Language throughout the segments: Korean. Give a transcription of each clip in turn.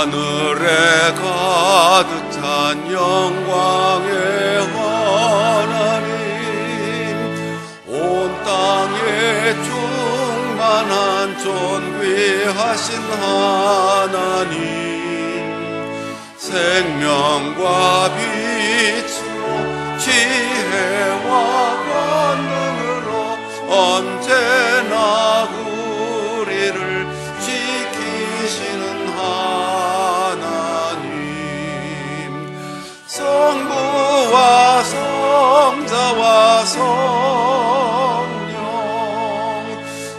하늘에 가득 찬 영광의 하나님, 온 땅에 충만한 존귀하신 하나님, 생명과 빛으로 지혜와 권능으로 언제나 우리를 지키시는 하나님, 성부와 성자와 성령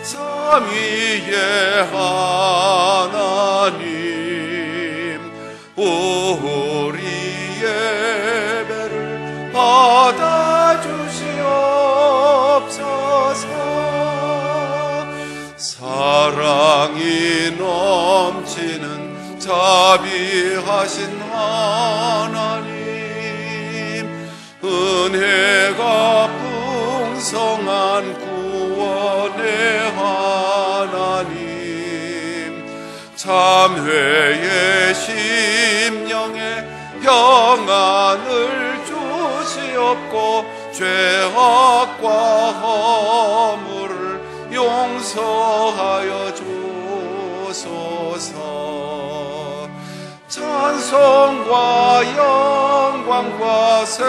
삼위의 하나님, 우리 예배를 받아주시옵소서. 사랑이 넘치는 자비하신 하나님, 은혜가 풍성한 구원의 하나님, 참회의 심령에 평안을 주시옵고 죄악과 허물을 용서하여 주소서. 찬송과 영광과 생명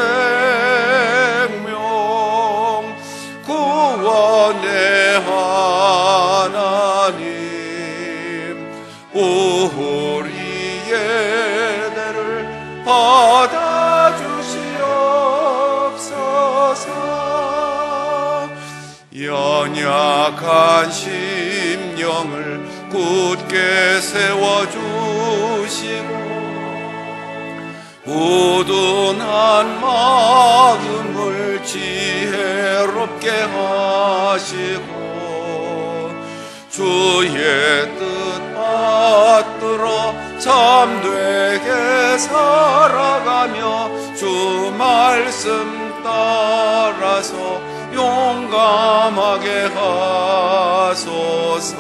구원의 하나님, 우리 예배를 받아주시옵소서. 연약한 심령을 굳게 세워주시고 우둔한 마음을 지혜롭게 하시고 주의 뜻 받들어 참되게 살아가며 주 말씀 따라서 용감하게 하소서.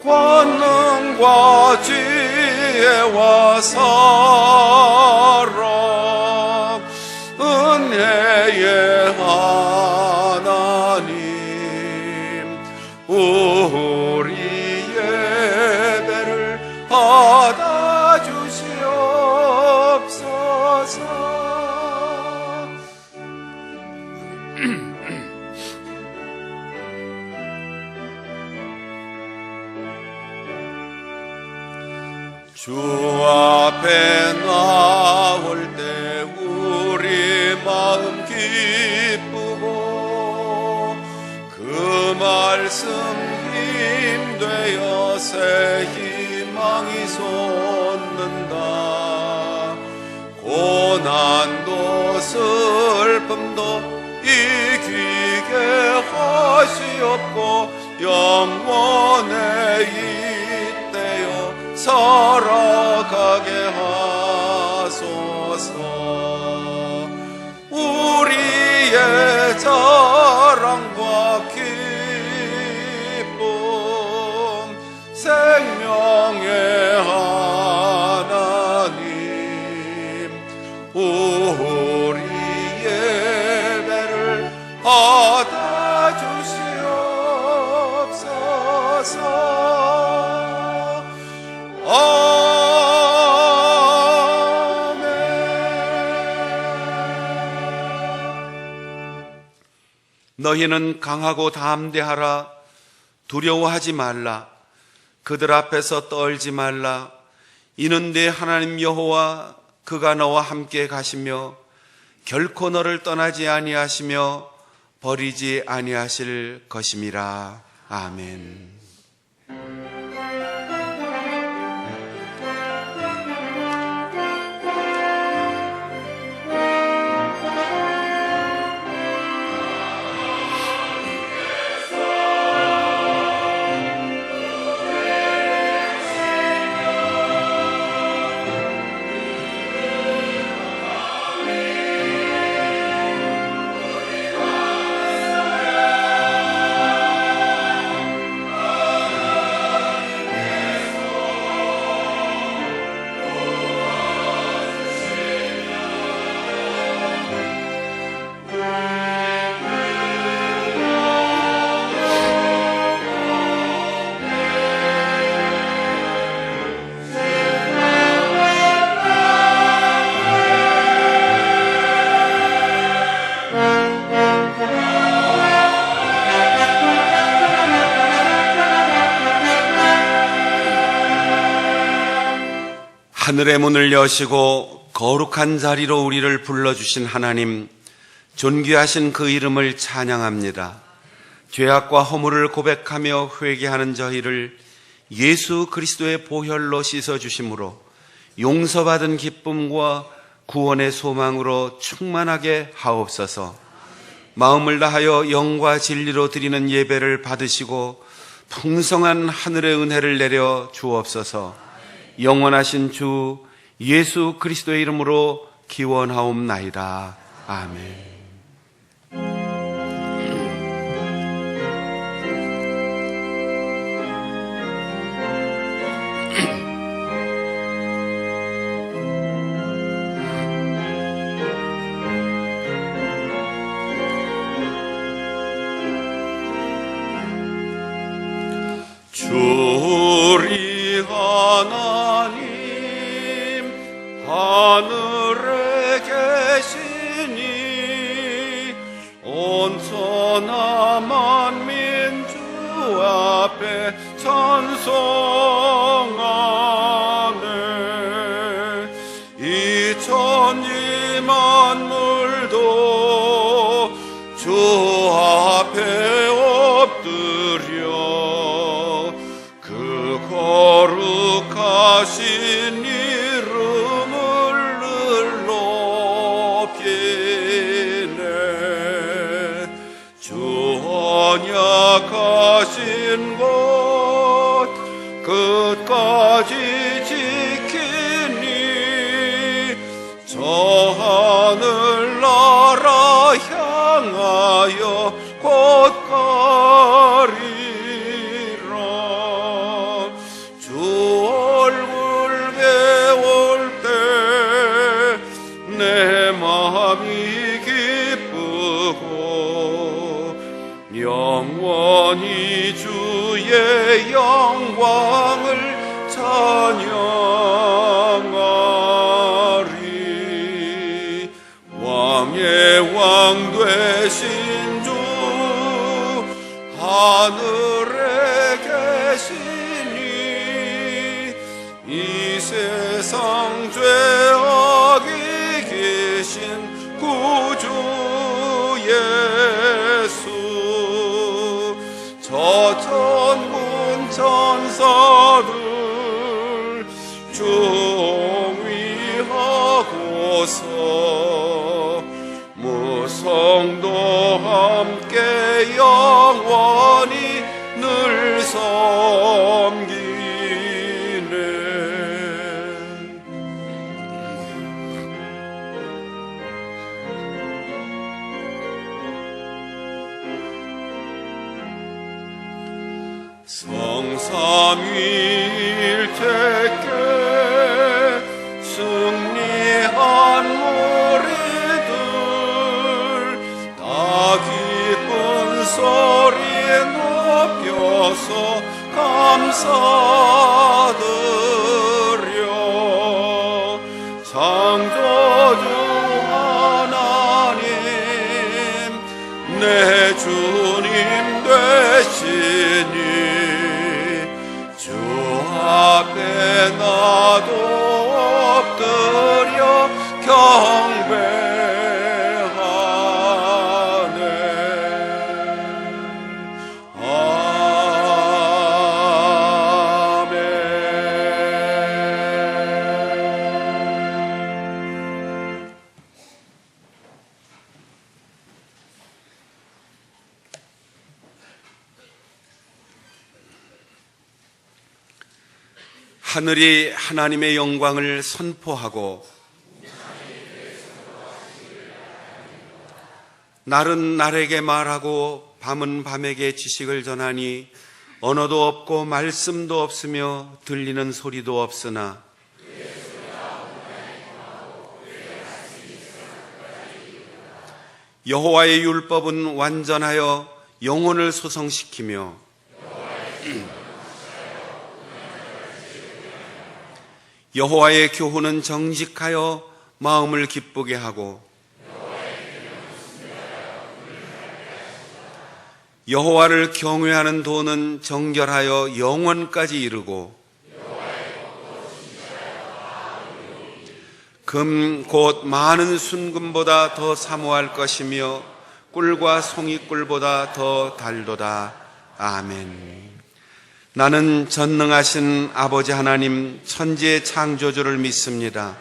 권능과 지혜와 사랑 은혜의 하나님, 우리 예배를 받아주시옵소서. 주 앞에 나올 때 우리 마음 기쁘고 그 말씀 힘되어 새 희망이 솟는다. 고난도 슬픔도 이기게 하시옵고 영원에 잇대어 살아가게 하소서. 우리의 자랑과 기쁨 생명의 하나님, 우리 예배를 받아주시옵소서. 너희는 강하고 담대하라. 두려워하지 말라. 그들 앞에서 떨지 말라. 이는 네 하나님 여호와 그가 너와 함께 가시며 결코 너를 떠나지 아니하시며 버리지 아니하실 것임이라. 아멘. 하늘의 문을 여시고 거룩한 자리로 우리를 불러주신 하나님, 존귀하신 그 이름을 찬양합니다. 죄악과 허물을 고백하며 회개하는 저희를 예수 그리스도의 보혈로 씻어주심으로 용서받은 기쁨과 구원의 소망으로 충만하게 하옵소서. 마음을 다하여 영과 진리로 드리는 예배를 받으시고 풍성한 하늘의 은혜를 내려 주옵소서. 영원하신 주 예수 그리스도의 이름으로 기원하옵나이다. 아멘. 주리 하나님 하늘에 계시니 온천한 만민 주 앞에 찬송하네. 이 천지 만물도 주 앞에 엎드려 그 거룩하신 이름을 늘 높이네. 주 언약하신 것 끝까지 지키니 저 하늘나라 향하여 곧 가리라. 주 얼굴 배울 때 내 마음이 기쁘고 영원히 주의 영광을 찬양하리. 왕의 왕 되신 주 하늘에 계시니 이 세상 죄악 이기신 구주 예수, 저 천군 천사들 중위하고서 무성도 함께 영원히 늘 섬기네. 성삼위일체께 승리한 무리들 다 기쁜 소리 높여서 감사드려. 창조주 하나님 내 주님 되시니 주 앞에 나도 엎드려 경배하네. 아멘. 하늘이 하나님의 영광을 선포하고 날은 날에게 말하고 밤은 밤에게 지식을 전하니 언어도 없고 말씀도 없으며 들리는 소리도 없으나 여호와의 율법은 완전하여 영혼을 소성시키며 여호와의 교훈은 정직하여 마음을 기쁘게 하고 여호와를 경외하는 도는 정결하여 영원까지 이르고 금 곧 많은 순금보다 더 사모할 것이며 꿀과 송이꿀보다 더 달도다. 아멘. 나는 전능하신 아버지 하나님 천지의 창조주를 믿습니다.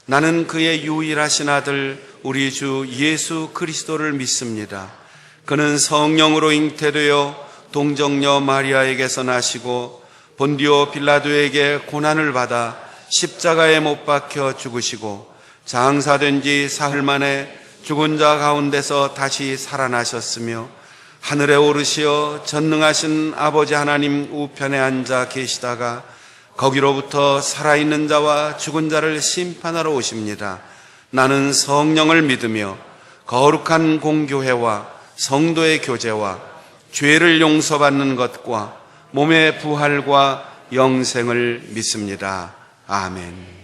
나는 그의 유일하신 아들 우리 주 예수 그리스도를 믿습니다. 그는 성령으로 잉태되어 동정녀 마리아에게서 나시고 본디오 빌라도에게 고난을 받아 십자가에 못 박혀 죽으시고 장사된 지 사흘 만에 죽은 자 가운데서 다시 살아나셨으며 하늘에 오르시어 전능하신 아버지 하나님 우편에 앉아 계시다가 거기로부터 살아있는 자와 죽은 자를 심판하러 오십니다. 나는 성령을 믿으며 거룩한 공교회와 성도의 교제와 죄를 용서받는 것과 몸의 부활과 영생을 믿습니다. 아멘.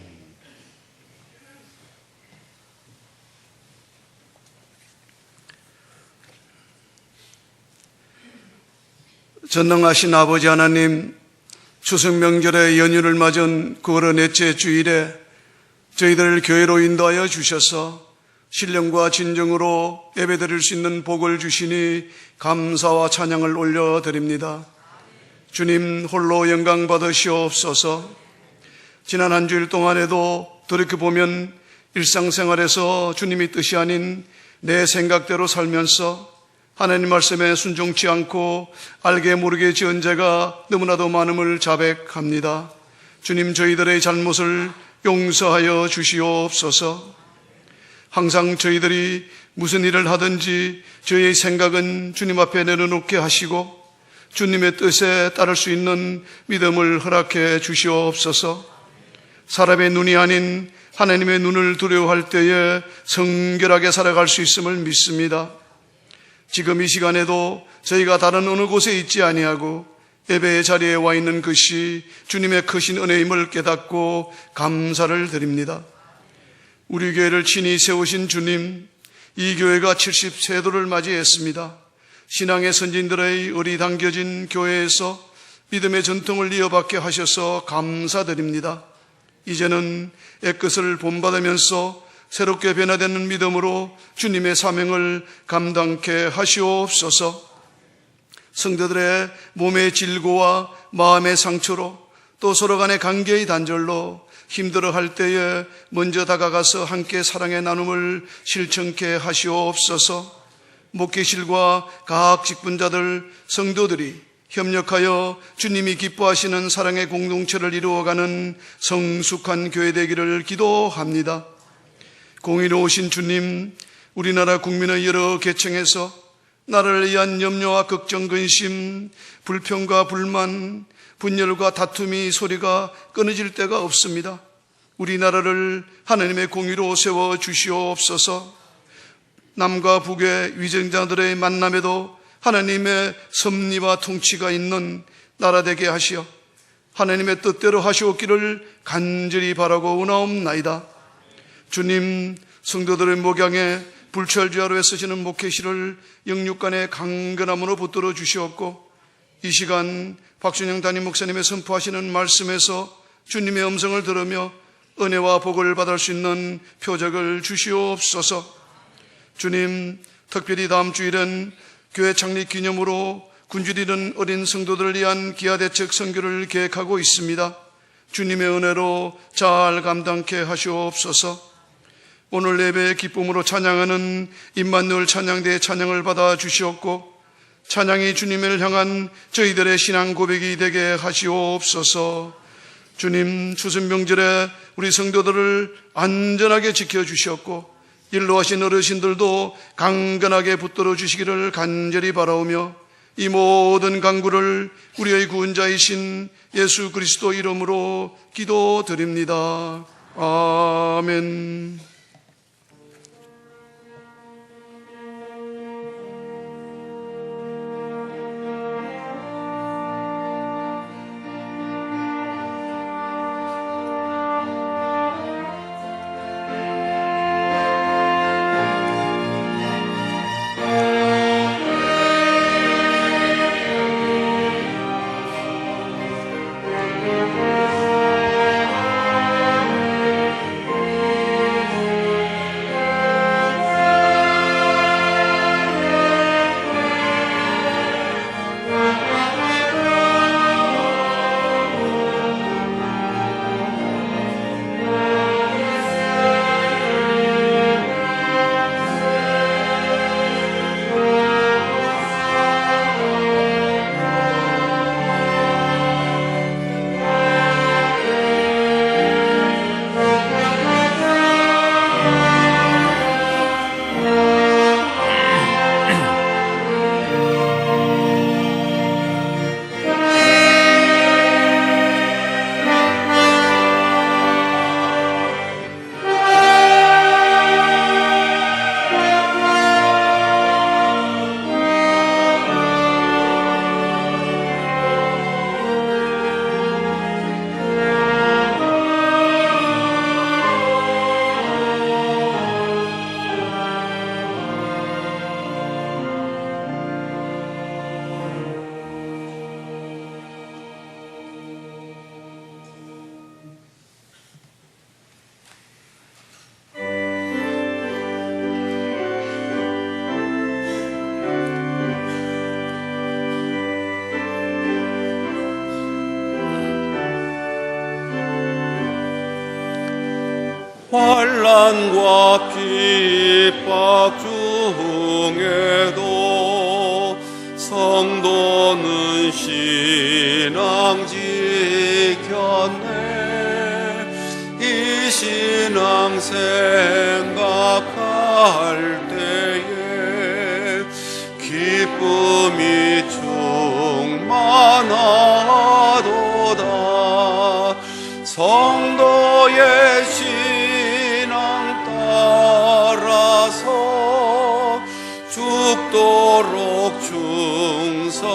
전능하신 아버지 하나님, 추석 명절의 연휴를 맞은 9월 넷째 주일에 저희들을 교회로 인도하여 주셔서 신령과 진정으로 예배드릴 수 있는 복을 주시니 감사와 찬양을 올려드립니다. 주님 홀로 영광 받으시옵소서. 지난 한 주일 동안에도 돌이켜보면 일상생활에서 주님의 뜻이 아닌 내 생각대로 살면서 하나님 말씀에 순종치 않고 알게 모르게 지은 죄가 너무나도 많음을 자백합니다. 주님 저희들의 잘못을 용서하여 주시옵소서. 항상 저희들이 무슨 일을 하든지 저희의 생각은 주님 앞에 내려놓게 하시고 주님의 뜻에 따를 수 있는 믿음을 허락해 주시옵소서. 사람의 눈이 아닌 하나님의 눈을 두려워할 때에 성결하게 살아갈 수 있음을 믿습니다. 지금 이 시간에도 저희가 다른 어느 곳에 있지 아니하고 예배의 자리에 와 있는 것이 주님의 크신 은혜임을 깨닫고 감사를 드립니다. 우리 교회를 친히 세우신 주님, 이 교회가 70세도를 맞이했습니다. 신앙의 선진들의 의리 담겨진 교회에서 믿음의 전통을 이어받게 하셔서 감사드립니다. 이제는 애끝을 본받으면서 새롭게 변화되는 믿음으로 주님의 사명을 감당케 하시옵소서. 성도들의 몸의 질고와 마음의 상처로 또 서로 간의 관계의 단절로 힘들어할 때에 먼저 다가가서 함께 사랑의 나눔을 실천케 하시옵소서. 목회실과 각 직분자들, 성도들이 협력하여 주님이 기뻐하시는 사랑의 공동체를 이루어가는 성숙한 교회 되기를 기도합니다. 공의로우신 주님, 우리나라 국민의 여러 계층에서 나라를 위한 염려와 걱정, 근심, 불평과 불만, 분열과 다툼이 소리가 끊어질 때가 없습니다. 우리나라를 하나님의 공의로 세워 주시옵소서. 남과 북의 위정자들의 만남에도 하나님의 섭리와 통치가 있는 나라 되게 하시어 하나님의 뜻대로 하시옵기를 간절히 바라고 원하옵나이다. 주님, 성도들의 목양에 불철주야로 애쓰시는 목회실을 영육간의 강건함으로 붙들어 주시옵고 이 시간 박순영 담임 목사님의 선포하시는 말씀에서 주님의 음성을 들으며 은혜와 복을 받을 수 있는 표적을 주시옵소서. 주님, 특별히 다음 주일은 교회 창립 기념으로 군주를 잃은 어린 성도들을 위한 기하대책 선교를 계획하고 있습니다. 주님의 은혜로 잘 감당케 하시옵소서. 오늘 예배의 기쁨으로 찬양하는 임마누엘 찬양대의 찬양을 받아 주시옵고 찬양이 주님을 향한 저희들의 신앙 고백이 되게 하시옵소서. 주님, 추석 명절에 우리 성도들을 안전하게 지켜주시옵고 일로하신 어르신들도 강건하게 붙들어 주시기를 간절히 바라오며 이 모든 간구를 우리의 구원자이신 예수 그리스도 이름으로 기도드립니다. 아멘. 환난과 핍박 중에도 성도는 신앙 지켰네. 이 신앙 생각할 때에 기쁨이 충만하도다. 성도의 신앙 따라서 죽도록 충성하겠네.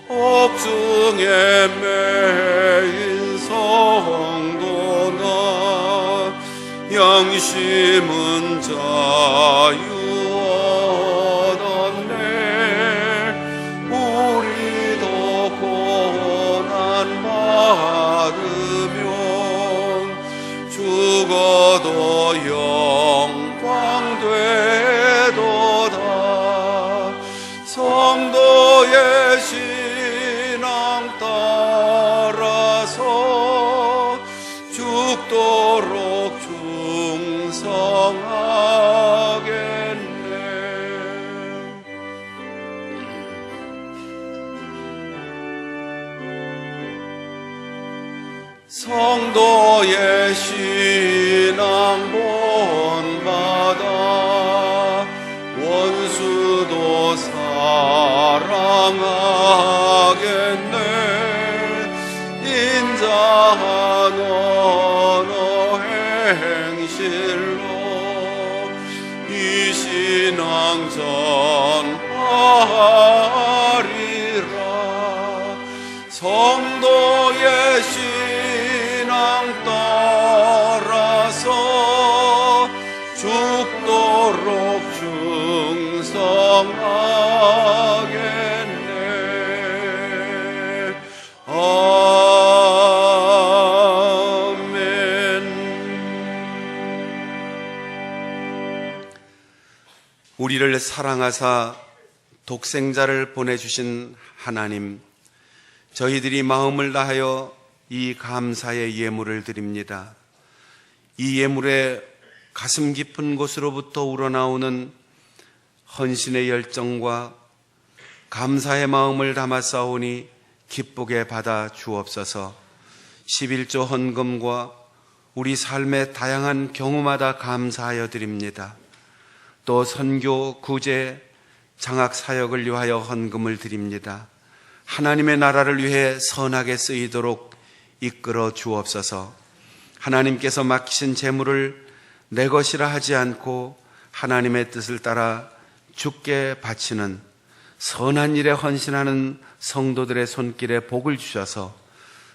옥중에 매인 성도나 양심은 자유 얻었네. 우리도 고난 받으면 죽어도 영광 되도다. 성도의 신앙 따라서 죽도록 충성하겠네. 성도의 신앙 본받아 원수도 사랑하겠네. 인자한 언어 행실로 이 신앙 전하리라. 성도의 신앙 따라서 죽도록 충성하겠네. 아멘. 우리를 사랑하사 독생자를 보내주신 하나님, 저희들이 마음을 다하여 이 감사의 예물을 드립니다. 이 예물에 가슴 깊은 곳으로부터 우러나오는 헌신의 열정과 감사의 마음을 담아 싸우니 기쁘게 받아 주옵소서. 11조 헌금과 우리 삶의 다양한 경우마다 감사하여 드립니다. 또 선교, 구제, 장학 사역을 위하여 헌금을 드립니다. 하나님의 나라를 위해 선하게 쓰이도록 이끌어 주옵소서. 하나님께서 맡기신 재물을 내 것이라 하지 않고 하나님의 뜻을 따라 주께 바치는 선한 일에 헌신하는 성도들의 손길에 복을 주셔서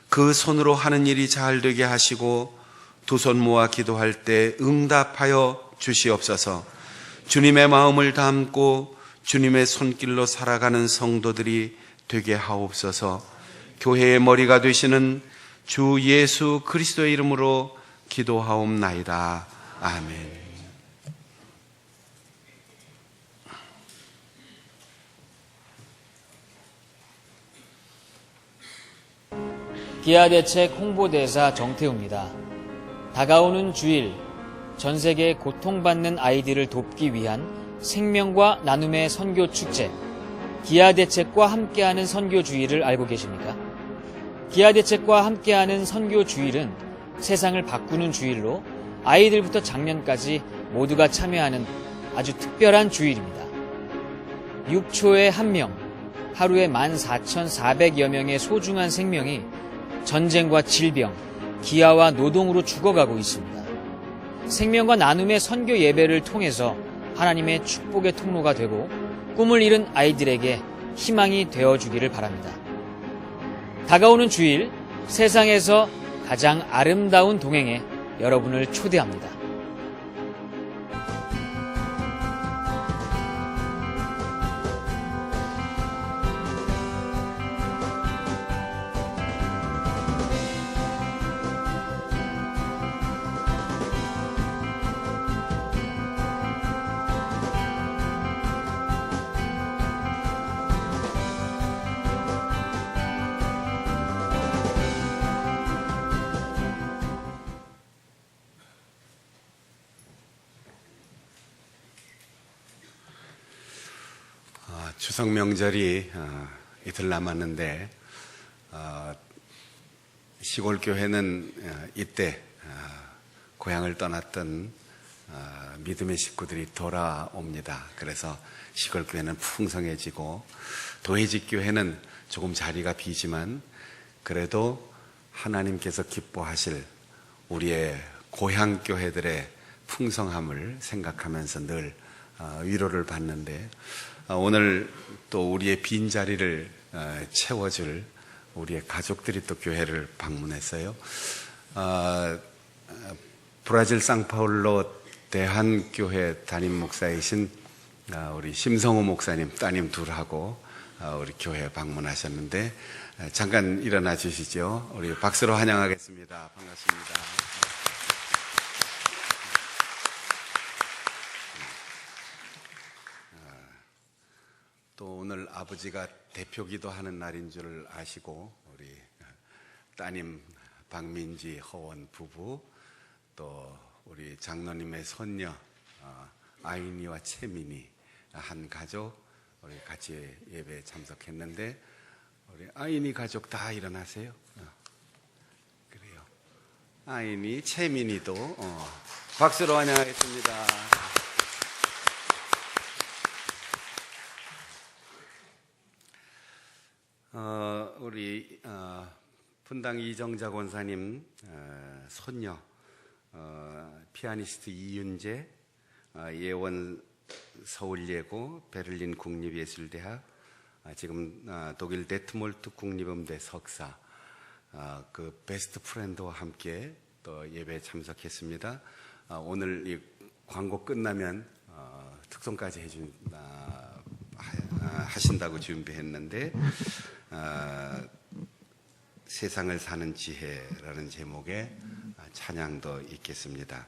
그 손으로 하는 일이 잘 되게 하시고 두 손 모아 기도할 때 응답하여 주시옵소서. 주님의 마음을 담고 주님의 손길로 살아가는 성도들이 되게 하옵소서. 교회의 머리가 되시는 주 예수 그리스도의 이름으로 기도하옵나이다. 아멘. 기아대책 홍보대사 정태우입니다. 다가오는 주일, 전 세계 고통받는 아이들을 돕기 위한 생명과 나눔의 선교 축제, 기아대책과 함께하는 선교 주일을 알고 계십니까? 기아대책과 함께하는 선교 주일은 세상을 바꾸는 주일로 아이들부터 장년까지 모두가 참여하는 아주 특별한 주일입니다. 6초에 1명, 하루에 14,400여 명의 소중한 생명이 전쟁과 질병, 기아와 노동으로 죽어가고 있습니다. 생명과 나눔의 선교 예배를 통해서 하나님의 축복의 통로가 되고 꿈을 잃은 아이들에게 희망이 되어주기를 바랍니다. 다가오는 주일, 세상에서 가장 아름다운 동행에 여러분을 초대합니다. 추석 명절이 이틀 남았는데 시골 교회는 이때 고향을 떠났던 믿음의 식구들이 돌아옵니다. 그래서 시골 교회는 풍성해지고 도회직 교회는 조금 자리가 비지만 그래도 하나님께서 기뻐하실 우리의 고향 교회들의 풍성함을 생각하면서 늘 위로를 받는데 오늘 또 우리의 빈자리를 채워줄 우리의 가족들이 또 교회를 방문했어요. 브라질 상파울로 대한교회 담임 목사이신 우리 심성호 목사님 따님 둘하고 우리 교회 방문하셨는데 잠깐 일어나 주시죠. 우리 박수로 환영하겠습니다. 반갑습니다. 또 오늘 아버지가 대표기도 하는 날인 줄 아시고 우리 따님 박민지 허원 부부 또 우리 장로님의 손녀 아이니와 채민이 한 가족 우리 같이 예배에 참석했는데 우리 아이니 가족 다 일어나세요. 그래요. 아이니 채민이도 박수로 환영하겠습니다. 우리 분당 이정자 권사님 손녀 피아니스트 이윤재 예원 서울예고 베를린 국립예술대학 지금 독일 데트몰트 국립음대 석사 그 베스트 프렌드와 함께 또 예배에 참석했습니다. 오늘 이 광고 끝나면 특송까지 하신다고 준비했는데 세상을 사는 지혜라는 제목의 찬양도 있겠습니다.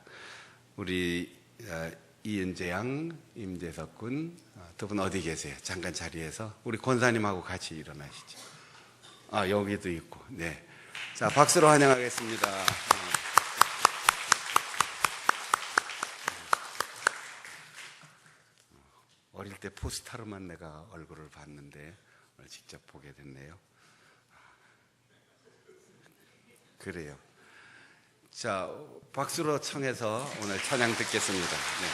우리 이은재 양, 임재석 군 두 분 어디 계세요? 잠깐 자리에서 우리 권사님하고 같이 일어나시죠. 여기도 있고. 네. 자, 박수로 환영하겠습니다. 어릴 때 포스터로만 내가 얼굴을 봤는데 오늘 직접 보게 됐네요. 그래요. 자, 박수로 청해서 오늘 찬양 듣겠습니다. 네.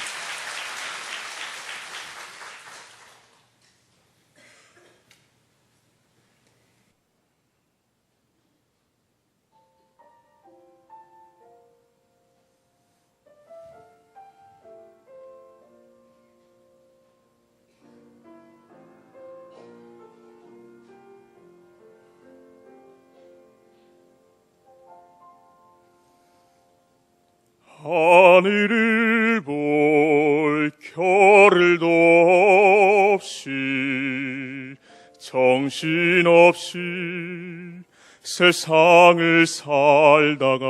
하늘을 볼 겨를도 없이 정신없이 세상을 살다가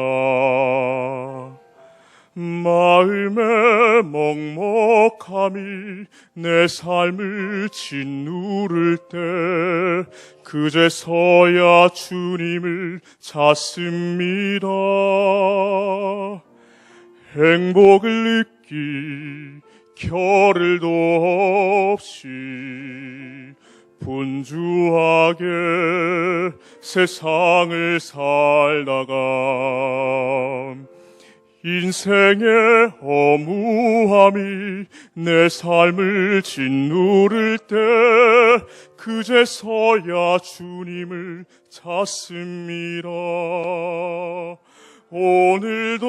마음의 먹먹함이 내 삶을 짓누를 때 그제서야 주님을 찾습니다. 행복을 느낄 겨를도 없이 분주하게 세상을 살다가 인생의 허무함이 내 삶을 짓누를 때 그제서야 주님을 찾습니다. 오늘도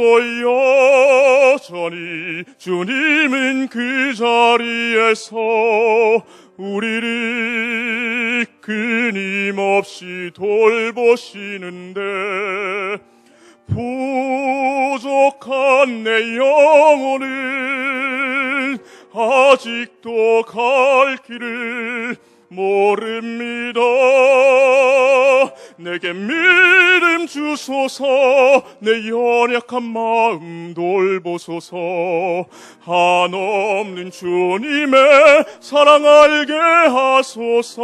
여전히 주님은 그 자리에서 우리를 끊임없이 돌보시는데 부족한 내 영혼은 아직도 갈 길을 모릅니다. 내게 믿음 주소서, 내 연약한 마음 돌보소서. 한없는 주님의 사랑 알게 하소서.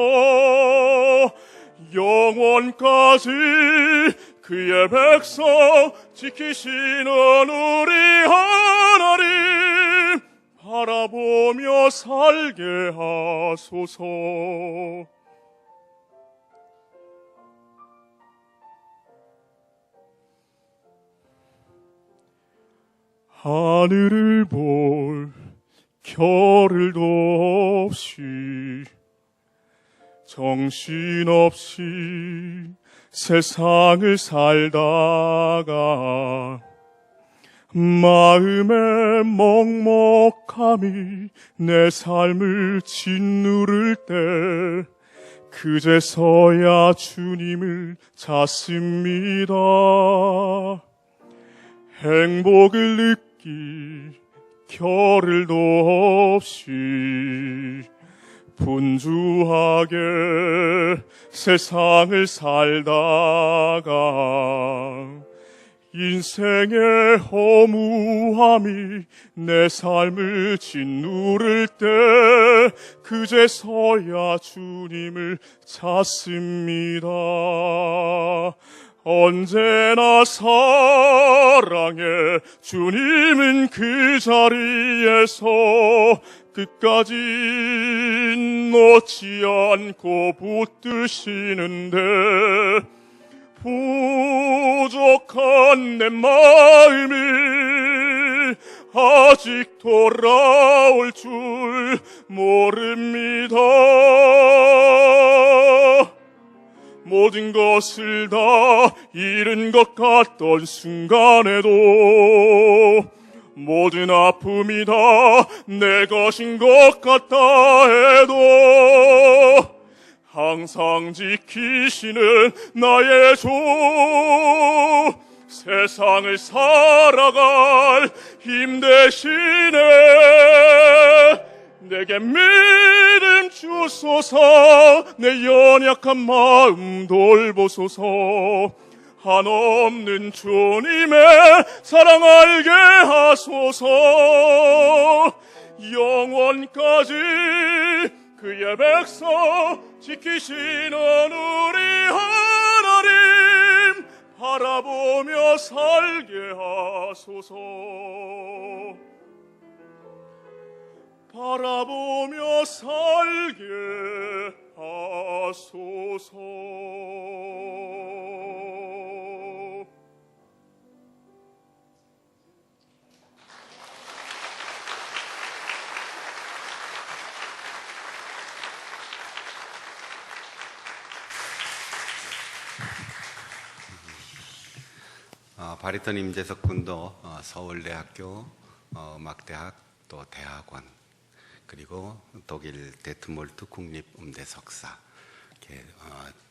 영원까지 그의 백성 지키시는 우리 하나님 바라보며 살게 하소서. 하늘을 볼 겨를도 없이 정신없이 세상을 살다가 마음의 먹먹함이 내 삶을 짓누를 때 그제서야 주님을 찾습니다. 행복을 느낄 겨를도 없이 분주하게 세상을 살다가 인생의 허무함이 내 삶을 짓누를 때 그제서야 주님을 찾습니다. 언제나 사랑해 주님은 그 자리에서 끝까지 놓지 않고 붙드시는데 부족한 내 마음이 아직 돌아올 줄 모릅니다. 모든 것을 다 잃은 것 같던 순간에도 모든 아픔이 다 내 것인 것 같다 해도 항상 지키시는 나의 주, 세상을 살아갈 힘 대시네. 내게 믿음 주소서. 내 연약한 마음 돌보소서. 한없는 주님의 사랑 알게 하소서. 영원까지 그의 백성 지키시는 우리 하나님 바라보며 살게 하소서. 바라보며 살게 하소서. 바리톤 임재석 군도 서울대학교 음악대학 또 대학원 그리고 독일 데트몰트 국립음대 석사 이렇게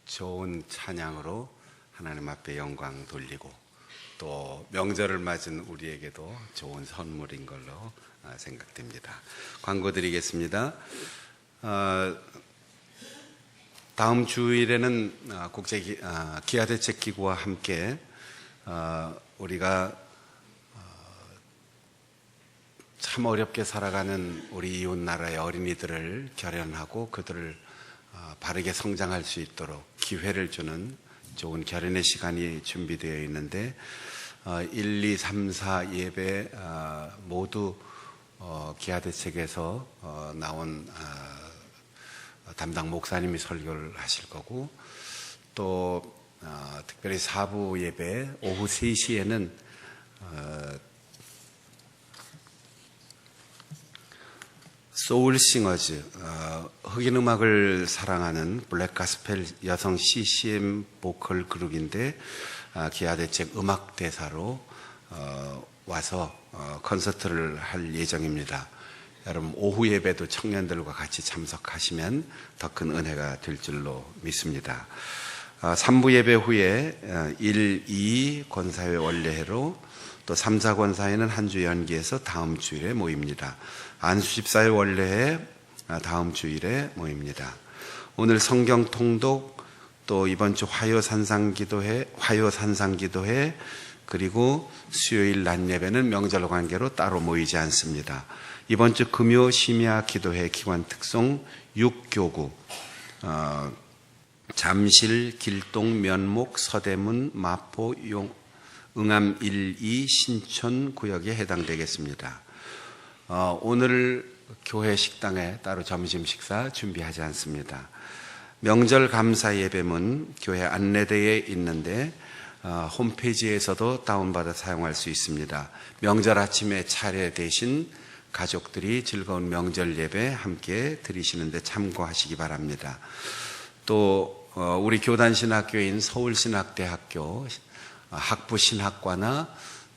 좋은 찬양으로 하나님 앞에 영광 돌리고 또 명절을 맞은 우리에게도 좋은 선물인 걸로 생각됩니다. 광고 드리겠습니다. 다음 주일에는 국제 기아대책기구와 함께 우리가 참 어렵게 살아가는 우리 이웃 나라의 어린이들을 결연하고 그들을 바르게 성장할 수 있도록 기회를 주는 좋은 결연의 시간이 준비되어 있는데 1, 2, 3, 4 예배 모두 기아대책에서 나온 담당 목사님이 설교를 하실 거고 또 특별히 4부 예배 오후 3시에는 소울싱어즈 흑인 음악을 사랑하는 블랙 가스펠 여성 CCM 보컬 그룹인데 기아대책 음악대사로 와서 콘서트를 할 예정입니다. 여러분 오후 예배도 청년들과 같이 참석하시면 더 큰 은혜가 될 줄로 믿습니다. 3부 예배 후에 1, 2 권사회 원례회로 또 3, 4 권사회는 한 주 연기해서 다음 주일에 모입니다. 안수집사회 원례회 다음 주일에 모입니다. 오늘 성경 통독 또 이번 주 화요 산상기도회 그리고 수요일 낮 예배는 명절 관계로 따로 모이지 않습니다. 이번 주 금요 심야 기도회 기관 특송 6교구 잠실, 길동, 면목, 서대문, 마포, 응암 1, 2 신촌 구역에 해당되겠습니다. 오늘 교회 식당에 따로 점심 식사 준비하지 않습니다. 명절 감사 예배문 교회 안내대에 있는데 홈페이지에서도 다운받아 사용할 수 있습니다. 명절 아침에 차례 대신 가족들이 즐거운 명절 예배 함께 드리시는데 참고하시기 바랍니다. 또 우리 교단신학교인 서울신학대학교 학부신학과나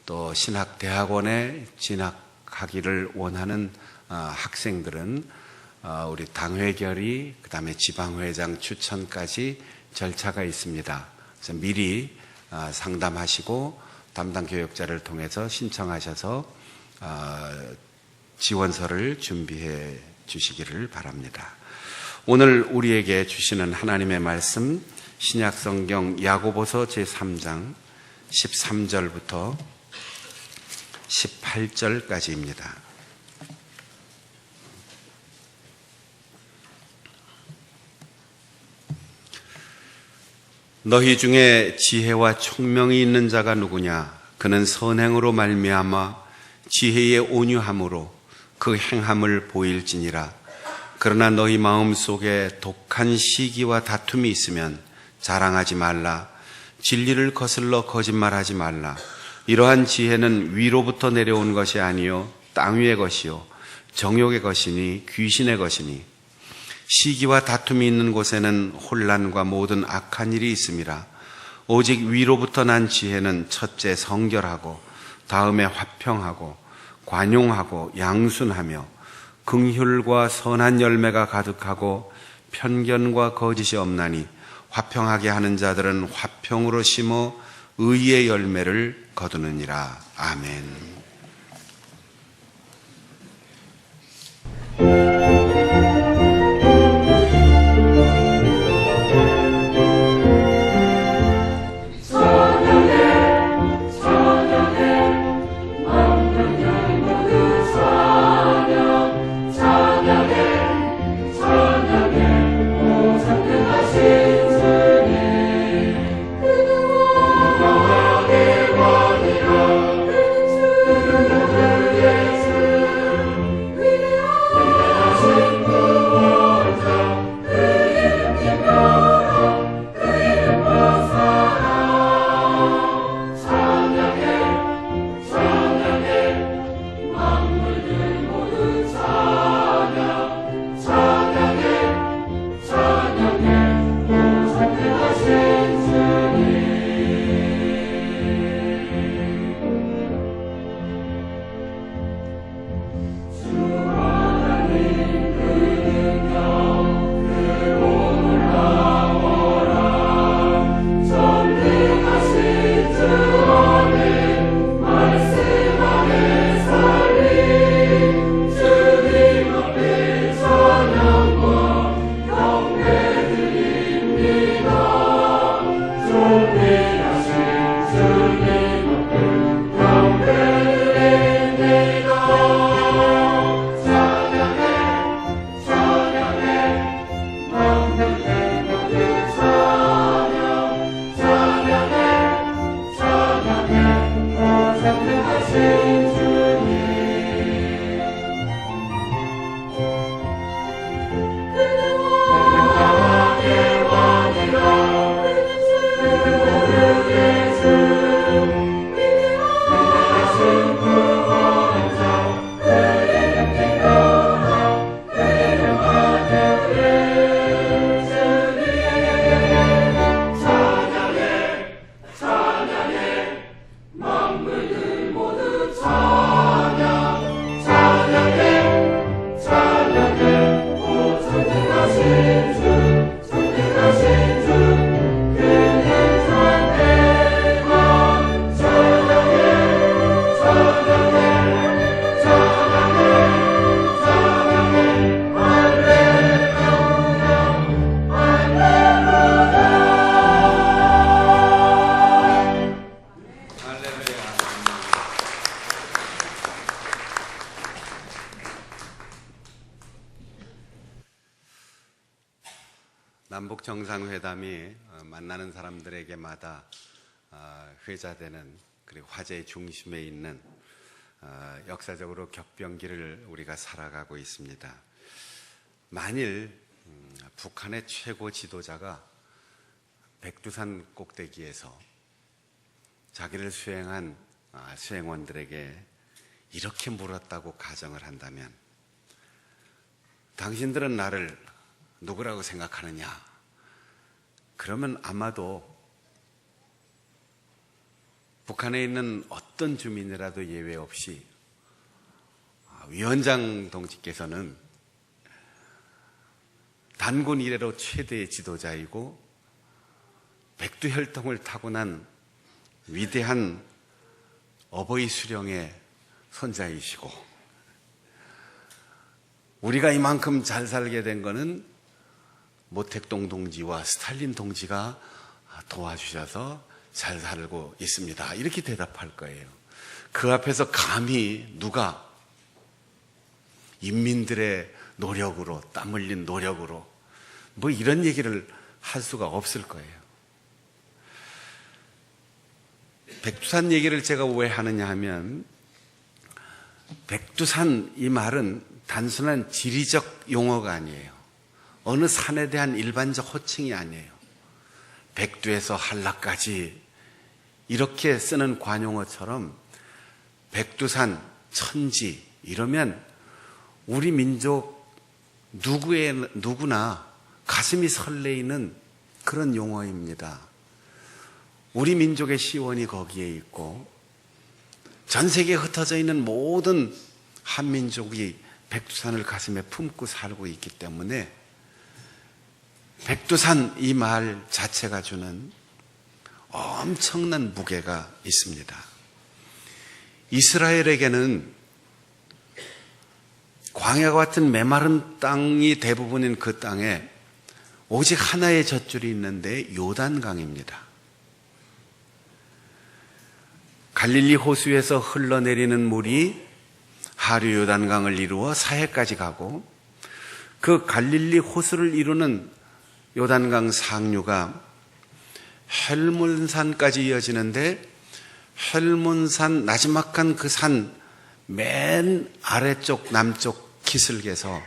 또 신학대학원에 진학하기를 원하는 학생들은 우리 당회결의 그다음에 지방회장 추천까지 절차가 있습니다. 그래서 미리 상담하시고 담당 교역자를 통해서 신청하셔서 지원서를 준비해 주시기를 바랍니다. 오늘 우리에게 주시는 하나님의 말씀 신약성경 야고보서 제3장 13절부터 18절까지입니다. 너희 중에 지혜와 총명이 있는 자가 누구냐? 그는 선행으로 말미암아 지혜의 온유함으로 그 행함을 보일지니라. 그러나 너희 마음속에 독한 시기와 다툼이 있으면 자랑하지 말라. 진리를 거슬러 거짓말하지 말라. 이러한 지혜는 위로부터 내려온 것이 아니요 땅 위의 것이요 정욕의 것이니 귀신의 것이니 시기와 다툼이 있는 곳에는 혼란과 모든 악한 일이 있음이라. 오직 위로부터 난 지혜는 첫째 성결하고 다음에 화평하고 관용하고 양순하며 긍휼과 선한 열매가 가득하고 편견과 거짓이 없나니 화평하게 하는 자들은 화평으로 심어 의의 열매를 거두느니라. 아멘. 남북 정상회담이 만나는 사람들에게마다 회자되는 그리고 화제의 중심에 있는 역사적으로 격변기를 우리가 살아가고 있습니다. 만일 북한의 최고 지도자가 백두산 꼭대기에서 자기를 수행한 수행원들에게 이렇게 물었다고 가정을 한다면, 당신들은 나를 누구라고 생각하느냐? 그러면 아마도 북한에 있는 어떤 주민이라도 예외 없이 위원장 동지께서는 단군 이래로 최대의 지도자이고 백두혈통을 타고난 위대한 어버이 수령의 손자이시고, 우리가 이만큼 잘 살게 된 거는 모택동 동지와 스탈린 동지가 도와주셔서 잘 살고 있습니다. 이렇게 대답할 거예요. 그 앞에서 감히 누가 인민들의 노력으로, 땀 흘린 노력으로 뭐 이런 얘기를 할 수가 없을 거예요. 백두산 얘기를 제가 왜 하느냐 하면, 백두산 이 말은 단순한 지리적 용어가 아니에요. 어느 산에 대한 일반적 호칭이 아니에요. 백두에서 한라까지 이렇게 쓰는 관용어처럼 백두산, 천지 이러면 우리 민족 누구나 가슴이 설레이는 그런 용어입니다. 우리 민족의 시원이 거기에 있고 전 세계에 흩어져 있는 모든 한민족이 백두산을 가슴에 품고 살고 있기 때문에 백두산 이 말 자체가 주는 엄청난 무게가 있습니다. 이스라엘에게는 광야 같은 메마른 땅이 대부분인 그 땅에 오직 하나의 젖줄이 있는데 요단강입니다. 갈릴리 호수에서 흘러내리는 물이 하류 요단강을 이루어 사해까지 가고, 그 갈릴리 호수를 이루는 요단강 상류가 헬몬산까지 이어지는데, 헬몬산 나지막한 그 산 맨 아래쪽 남쪽 기슭에서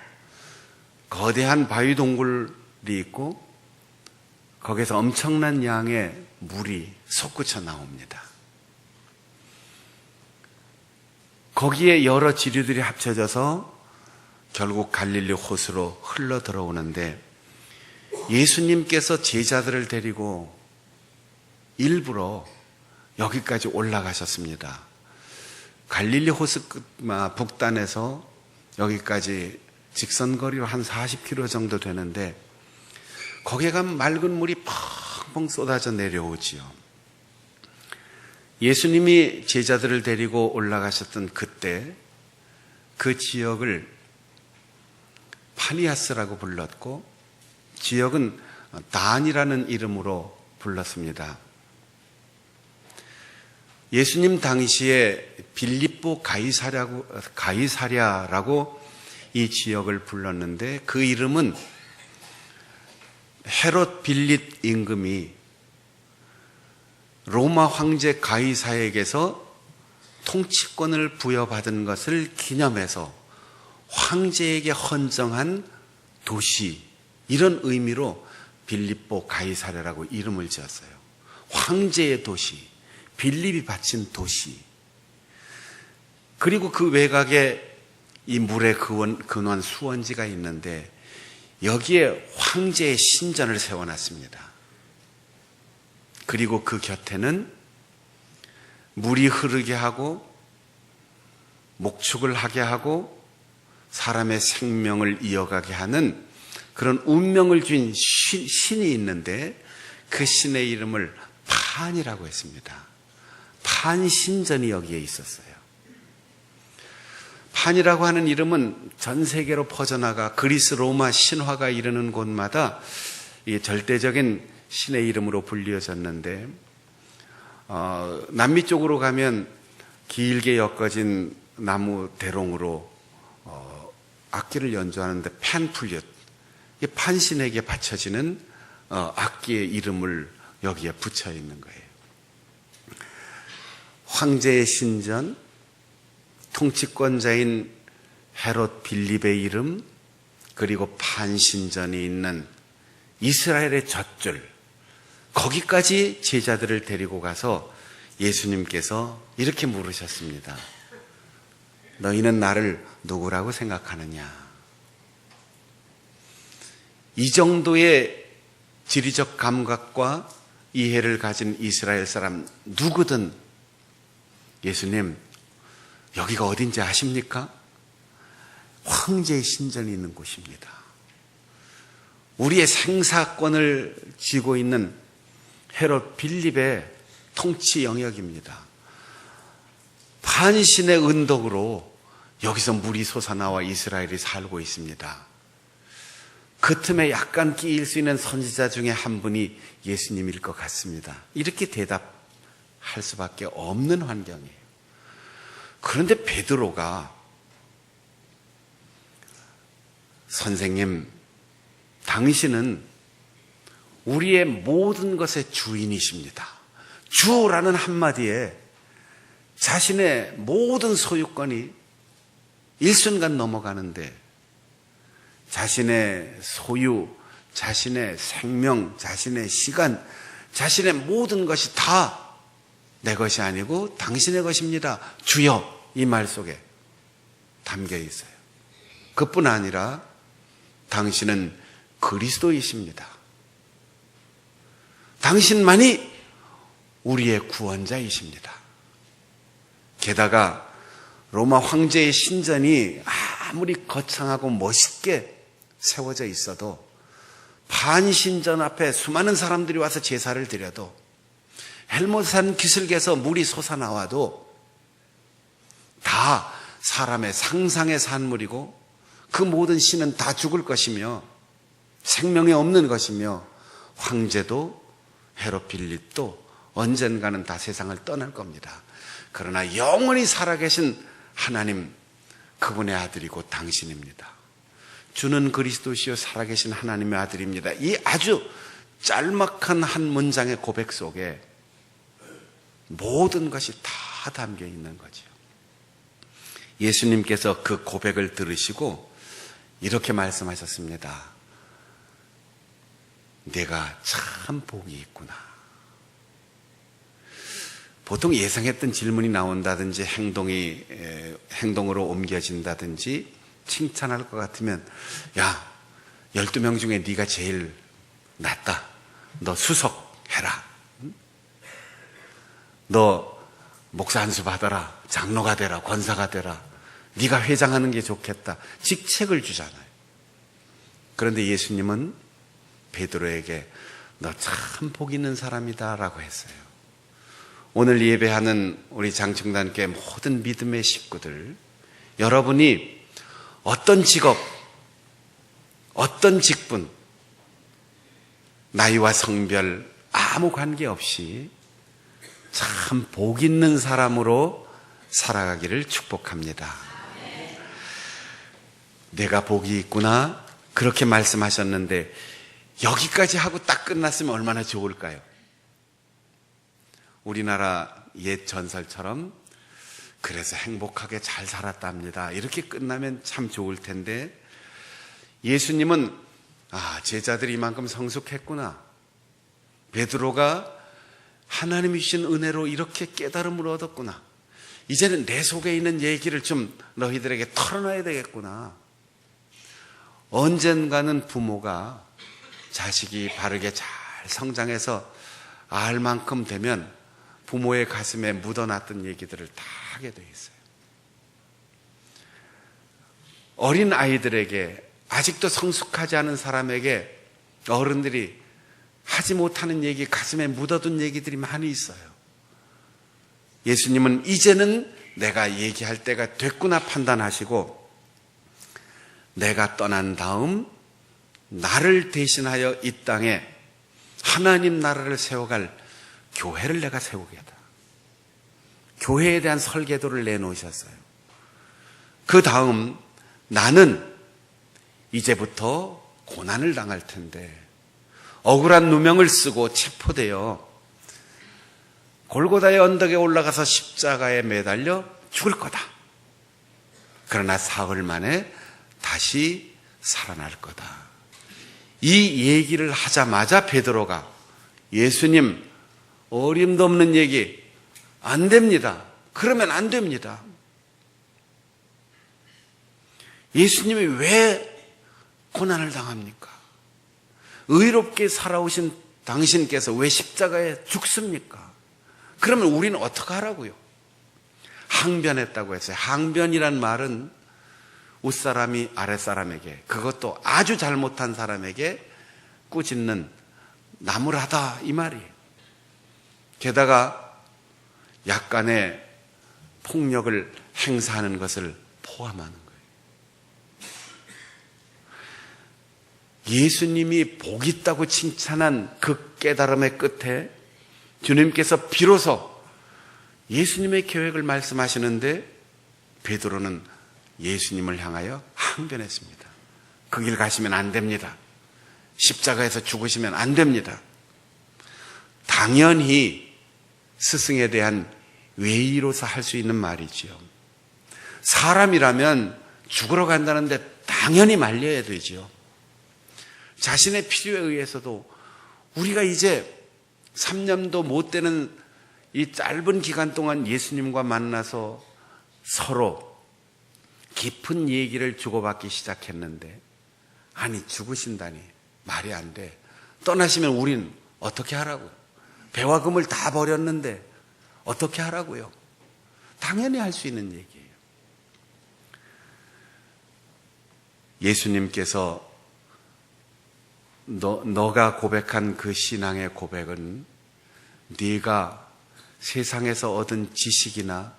거대한 바위 동굴이 있고, 거기서 엄청난 양의 물이 솟구쳐 나옵니다. 거기에 여러 지류들이 합쳐져서 결국 갈릴리 호수로 흘러 들어오는데, 예수님께서 제자들을 데리고 일부러 여기까지 올라가셨습니다. 갈릴리 호수 북단에서 여기까지 직선거리로 한 40km 정도 되는데, 거기에 가면 맑은 물이 펑펑 쏟아져 내려오지요. 예수님이 제자들을 데리고 올라가셨던 그때 그 지역을 파니아스라고 불렀고, 지역은 단이라는 이름으로 불렀습니다. 예수님 당시에 빌립보 가이사랴라고 이 지역을 불렀는데, 그 이름은 헤롯 빌립 임금이 로마 황제 가이사에게서 통치권을 부여받은 것을 기념해서 황제에게 헌정한 도시, 이런 의미로 빌립보 가이사랴라고 이름을 지었어요. 황제의 도시, 빌립이 바친 도시. 그리고 그 외곽에 이 물의 근원 수원지가 있는데, 여기에 황제의 신전을 세워놨습니다. 그리고 그 곁에는 물이 흐르게 하고 목축을 하게 하고 사람의 생명을 이어가게 하는 그런 운명을 준 신이 있는데, 그 신의 이름을 판이라고 했습니다. 판신전이 여기에 있었어요. 판이라고 하는 이름은 전 세계로 퍼져나가 그리스 로마 신화가 이르는 곳마다 절대적인 신의 이름으로 불리어졌는데, 남미 쪽으로 가면 길게 엮어진 나무 대롱으로 악기를 연주하는데 팬플룻, 판신에게 바쳐지는 악기의 이름을 여기에 붙여 있는 거예요. 황제의 신전, 통치권자인 헤롯 빌립의 이름, 그리고 반신전이 있는 이스라엘의 젖줄, 거기까지 제자들을 데리고 가서 예수님께서 이렇게 물으셨습니다. 너희는 나를 누구라고 생각하느냐? 이 정도의 지리적 감각과 이해를 가진 이스라엘 사람 누구든 예수님, 여기가 어딘지 아십니까? 황제의 신전이 있는 곳입니다. 우리의 생사권을 쥐고 있는 헤롯 빌립의 통치 영역입니다. 반신의 은덕으로 여기서 물이 솟아나와 이스라엘이 살고 있습니다. 그 틈에 약간 끼일 수 있는 선지자 중에 한 분이 예수님일 것 같습니다. 이렇게 대답할 수밖에 없는 환경이에요. 그런데 베드로가 선생님, 당신은 우리의 모든 것의 주인이십니다. 주라는 한마디에 자신의 모든 소유권이 일순간 넘어가는데 자신의 소유, 자신의 생명, 자신의 시간, 자신의 모든 것이 다 내 것이 아니고 당신의 것입니다. 주여, 이 말 속에 담겨 있어요. 그뿐 아니라 당신은 그리스도이십니다. 당신만이 우리의 구원자이십니다. 게다가 로마 황제의 신전이 아무리 거창하고 멋있게 세워져 있어도 반신전 앞에 수많은 사람들이 와서 제사를 드려도 헬모산 기슭에서 물이 솟아나와도 다 사람의 상상의 산물이고 그 모든 신은 다 죽을 것이며 생명이 없는 것이며 황제도 헤롯 빌립도 언젠가는 다 세상을 떠날 겁니다. 그러나 영원히 살아계신 하나님, 그분의 아들이고 당신입니다. 주는 그리스도시요 살아계신 하나님의 아들입니다. 이 아주 짤막한 한 문장의 고백 속에 모든 것이 다 담겨 있는 거죠. 예수님께서 그 고백을 들으시고 이렇게 말씀하셨습니다. 내가 참 복이 있구나. 보통 예상했던 질문이 나온다든지 행동으로 옮겨진다든지 칭찬할 것 같으면, 야, 12명 중에 네가 제일 낫다. 너 수석해라. 너 목사 한 수 받아라. 장로가 되라. 권사가 되라. 네가 회장하는 게 좋겠다. 직책을 주잖아요. 그런데 예수님은 베드로에게 너 참 복 있는 사람이다 라고 했어요. 오늘 예배하는 우리 장충단교회 모든 믿음의 식구들, 여러분이 어떤 직업, 어떤 직분, 나이와 성별 아무 관계없이 참 복 있는 사람으로 살아가기를 축복합니다. 내가 복이 있구나 그렇게 말씀하셨는데 여기까지 하고 딱 끝났으면 얼마나 좋을까요? 우리나라 옛 전설처럼 그래서 행복하게 잘 살았답니다. 이렇게 끝나면 참 좋을 텐데 예수님은 제자들이 이만큼 성숙했구나. 베드로가 하나님이 주신 은혜로 이렇게 깨달음을 얻었구나. 이제는 내 속에 있는 얘기를 좀 너희들에게 털어놔야 되겠구나. 언젠가는 부모가 자식이 바르게 잘 성장해서 알 만큼 되면 부모의 가슴에 묻어놨던 얘기들을 다 하게 돼 있어요. 어린 아이들에게, 아직도 성숙하지 않은 사람에게 어른들이 하지 못하는 얘기, 가슴에 묻어둔 얘기들이 많이 있어요. 예수님은 이제는 내가 얘기할 때가 됐구나 판단하시고 내가 떠난 다음 나를 대신하여 이 땅에 하나님 나라를 세워갈 교회를 내가 세우겠다. 교회에 대한 설계도를 내놓으셨어요. 그 다음 나는 이제부터 고난을 당할 텐데 억울한 누명을 쓰고 체포되어 골고다의 언덕에 올라가서 십자가에 매달려 죽을 거다. 그러나 사흘 만에 다시 살아날 거다. 이 얘기를 하자마자 베드로가 예수님 어림도 없는 얘기 안 됩니다. 그러면 안 됩니다. 예수님이 왜 고난을 당합니까? 의롭게 살아오신 당신께서 왜 십자가에 죽습니까? 그러면 우리는 어떻게 하라고요? 항변했다고 했어요. 항변이란 말은 윗사람이 아랫사람에게, 그것도 아주 잘못한 사람에게 꾸짖는 나무라다 이 말이에요. 게다가 약간의 폭력을 행사하는 것을 포함하는 거예요. 예수님이 복 있다고 칭찬한 그 깨달음의 끝에 주님께서 비로소 예수님의 계획을 말씀하시는데 베드로는 예수님을 향하여 항변했습니다. 그 길 가시면 안 됩니다. 십자가에서 죽으시면 안 됩니다. 당연히 스승에 대한 외의로서 할 수 있는 말이지요. 사람이라면 죽으러 간다는데 당연히 말려야 되지요. 자신의 필요에 의해서도 우리가 이제 3년도 못 되는 이 짧은 기간 동안 예수님과 만나서 서로 깊은 얘기를 주고받기 시작했는데, 아니 죽으신다니 말이 안 돼. 떠나시면 우린 어떻게 하라고요? 배와 금을 다 버렸는데 어떻게 하라고요? 당연히 할 수 있는 얘기예요. 예수님께서 너가 고백한 그 신앙의 고백은 네가 세상에서 얻은 지식이나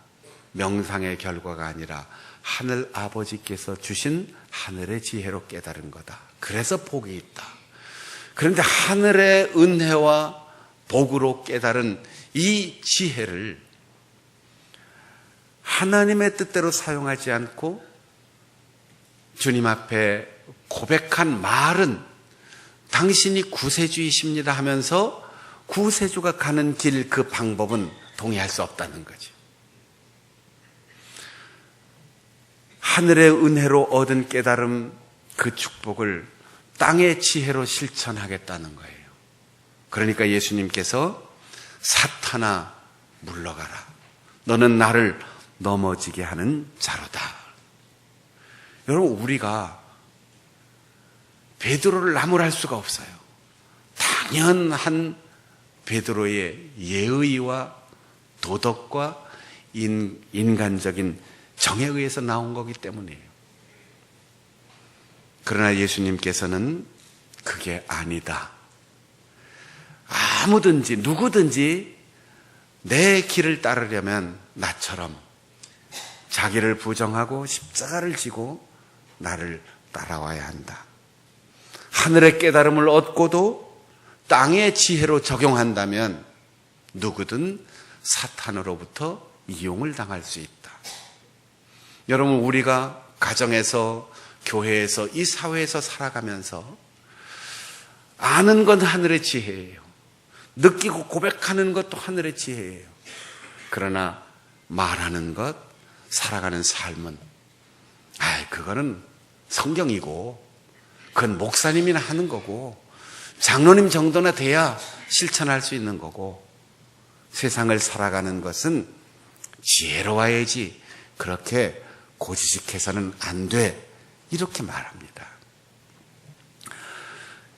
명상의 결과가 아니라 하늘 아버지께서 주신 하늘의 지혜로 깨달은 거다. 그래서 복이 있다. 그런데 하늘의 은혜와 복으로 깨달은 이 지혜를 하나님의 뜻대로 사용하지 않고 주님 앞에 고백한 말은 당신이 구세주이십니다 하면서 구세주가 가는 길 그 방법은 동의할 수 없다는 거죠. 하늘의 은혜로 얻은 깨달음, 그 축복을 땅의 지혜로 실천하겠다는 거예요. 그러니까 예수님께서 사탄아 물러가라. 너는 나를 넘어지게 하는 자로다. 여러분, 우리가 베드로를 나무랄 수가 없어요. 당연한 베드로의 예의와 도덕과 인간적인 정에 의해서 나온 거기 때문이에요. 그러나 예수님께서는 그게 아니다. 아무든지 누구든지 내 길을 따르려면 나처럼 자기를 부정하고 십자가를 지고 나를 따라와야 한다. 하늘의 깨달음을 얻고도 땅의 지혜로 적용한다면 누구든 사탄으로부터 이용을 당할 수 있다. 여러분, 우리가 가정에서, 교회에서, 이 사회에서 살아가면서 아는 건 하늘의 지혜예요. 느끼고 고백하는 것도 하늘의 지혜예요. 그러나 말하는 것, 살아가는 삶은 그거는 성경이고 그건 목사님이나 하는 거고 장로님 정도나 돼야 실천할 수 있는 거고, 세상을 살아가는 것은 지혜로워야지 그렇게 고지식해서는 안 돼, 이렇게 말합니다.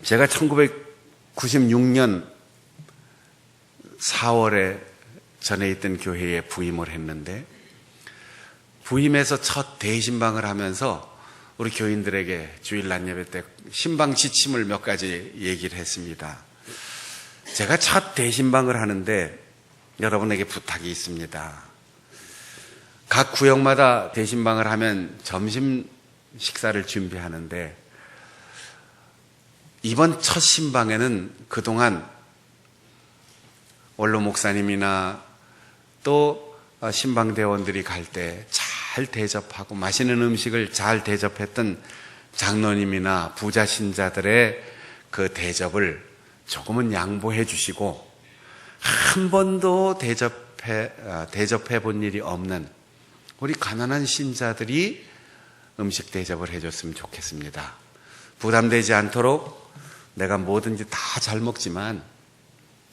제가 1996년 4월에 전에 있던 교회에 부임을 했는데, 부임해서 첫 대신방을 하면서 우리 교인들에게 주일 낮 예배 때 신방 지침을 몇 가지 얘기를 했습니다. 제가 첫 대신방을 하는데 여러분에게 부탁이 있습니다. 각 구역마다 대신방을 하면 점심 식사를 준비하는데, 이번 첫 신방에는 그동안 원로 목사님이나 또 신방대원들이 갈 때 잘 대접하고 맛있는 음식을 잘 대접했던 장로님이나 부자 신자들의 그 대접을 조금은 양보해 주시고, 한 번도 대접해 본 일이 없는 우리 가난한 신자들이 음식 대접을 해줬으면 좋겠습니다. 부담되지 않도록 내가 뭐든지 다 잘 먹지만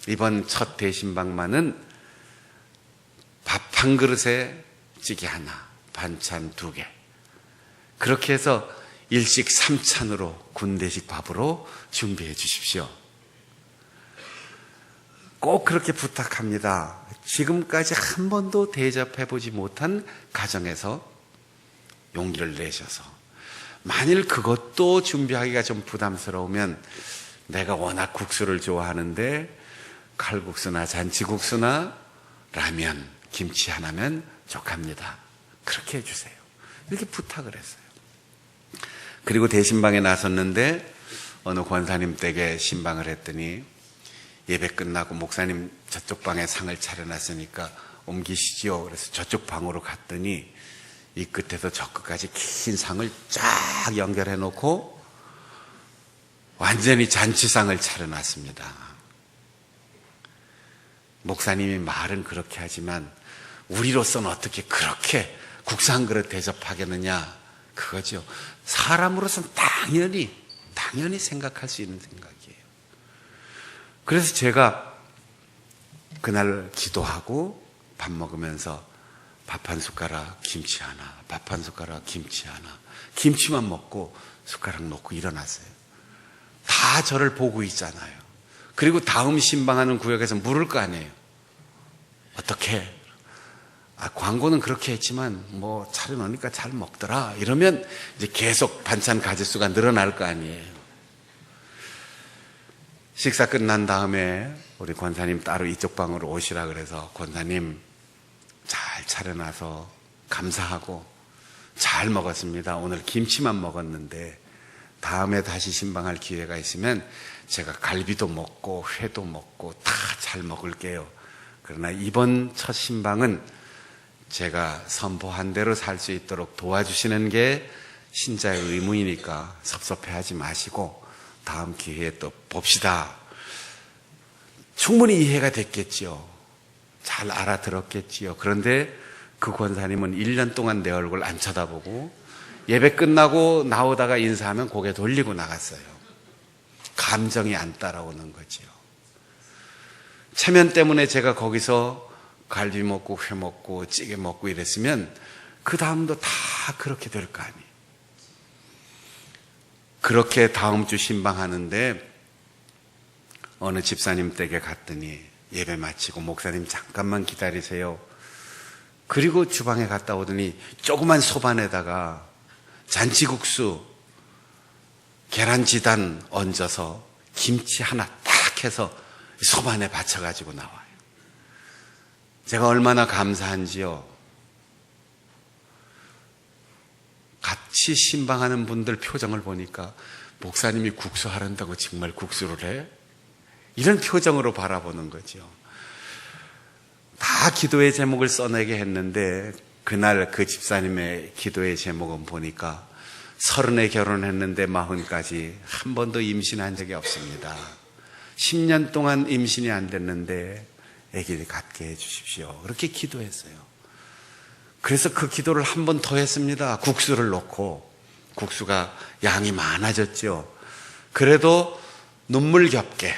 이번 첫 대신방만은 밥 한 그릇에 찌개 하나, 반찬 2개. 그렇게 해서 일식 3찬으로 군대식 밥으로 준비해 주십시오. 꼭 그렇게 부탁합니다. 지금까지 한 번도 대접해보지 못한 가정에서 용기를 내셔서 만일 그것도 준비하기가 좀 부담스러우면 내가 워낙 국수를 좋아하는데 칼국수나 잔치국수나 라면, 김치 하나면 족합니다. 그렇게 해주세요. 이렇게 부탁을 했어요. 그리고 대신방에 나섰는데 어느 권사님 댁에 신방을 했더니 예배 끝나고 목사님 저쪽 방에 상을 차려놨으니까 옮기시지요. 그래서 저쪽 방으로 갔더니 이 끝에서 저 끝까지 긴 상을 쫙 연결해 놓고 완전히 잔치상을 차려놨습니다. 목사님이 말은 그렇게 하지만 우리로서는 어떻게 그렇게 국수 한 그릇 대접하겠느냐 그거죠. 사람으로서는 당연히 생각할 수 있는 생각이에요. 그래서 제가 그날 기도하고 밥 먹으면서 밥 한 숟가락 김치 하나, 밥 한 숟가락 김치 하나, 김치만 먹고 숟가락 놓고 일어났어요. 다 저를 보고 있잖아요. 그리고 다음 신방하는 구역에서 물을 거 아니에요. 어떻게? 광고는 그렇게 했지만 뭐 차려놓으니까 잘 먹더라. 이러면 이제 계속 반찬 가짓수가 늘어날 거 아니에요. 식사 끝난 다음에 우리 권사님 따로 이쪽 방으로 오시라 그래서 권사님 잘 차려놔서 감사하고 잘 먹었습니다. 오늘 김치만 먹었는데 다음에 다시 신방할 기회가 있으면 제가 갈비도 먹고 회도 먹고 다 잘 먹을게요. 그러나 이번 첫 신방은 제가 선포한 대로 살 수 있도록 도와주시는 게 신자의 의무이니까 섭섭해하지 마시고 다음 기회에 또 봅시다. 충분히 이해가 됐겠지요. 잘 알아들었겠지요. 그런데 그 권사님은 1년 동안 내 얼굴 안 쳐다보고 예배 끝나고 나오다가 인사하면 고개 돌리고 나갔어요. 감정이 안 따라오는 거지요. 체면 때문에 제가 거기서 갈비 먹고 회 먹고 찌개 먹고 이랬으면 그 다음도 다 그렇게 될 거 아니에요. 그렇게 다음 주 신방하는데 어느 집사님 댁에 갔더니 예배 마치고 목사님 잠깐만 기다리세요. 그리고 주방에 갔다 오더니 조그만 소반에다가 잔치국수 계란지단 얹어서 김치 하나 딱 해서 소반에 받쳐가지고 나와요. 제가 얼마나 감사한지요. 같이 신방하는 분들 표정을 보니까 목사님이 국수 하란다고 정말 국수를 해? 이런 표정으로 바라보는 거죠. 다 기도의 제목을 써내게 했는데 그날 그 집사님의 기도의 제목은 보니까 30에 결혼했는데 40까지 한 번도 임신한 적이 없습니다. 10년 동안 임신이 안 됐는데 아기를 갖게 해 주십시오. 그렇게 기도했어요. 그래서 그 기도를 한 번 더 했습니다. 국수를 놓고. 국수가 양이 많아졌죠. 그래도 눈물겹게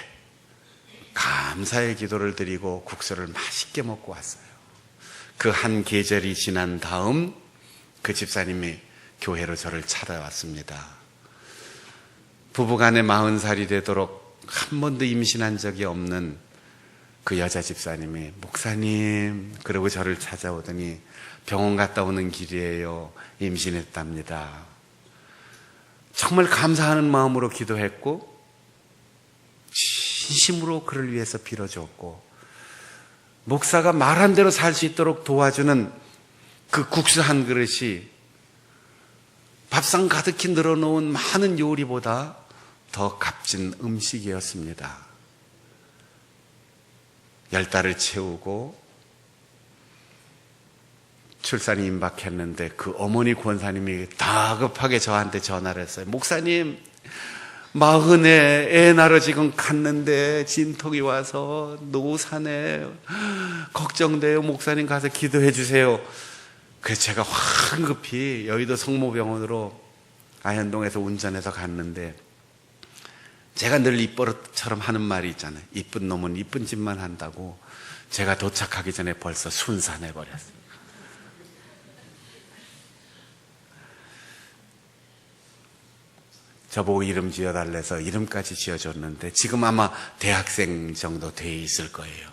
감사의 기도를 드리고 국수를 맛있게 먹고 왔어요. 그 한 계절이 지난 다음 그 집사님이 교회로 저를 찾아왔습니다. 부부간에 40살이 되도록 한 번도 임신한 적이 없는 그 여자 집사님이 목사님 그러고 저를 찾아오더니 병원 갔다 오는 길이에요. 임신했답니다. 정말 감사하는 마음으로 기도했고 진심으로 그를 위해서 빌어줬고 목사가 말한 대로 살 수 있도록 도와주는 그 국수 한 그릇이 밥상 가득히 늘어놓은 많은 요리보다 더 값진 음식이었습니다. 10달을 채우고 출산이 임박했는데 그 어머니 권사님이 다급하게 저한테 전화를 했어요. 목사님 40에 애 낳으러 지금 갔는데 진통이 와서 노산에 걱정돼요. 목사님 가서 기도해 주세요. 그래서 제가 황급히 여의도 성모병원으로 아현동에서 운전해서 갔는데, 제가 늘 입버릇처럼 하는 말이 있잖아요. 이쁜 놈은 이쁜 짓만 한다고. 제가 도착하기 전에 벌써 순산해버렸어요. 저보고 이름 지어달래서 이름까지 지어줬는데 지금 아마 대학생 정도 돼 있을 거예요.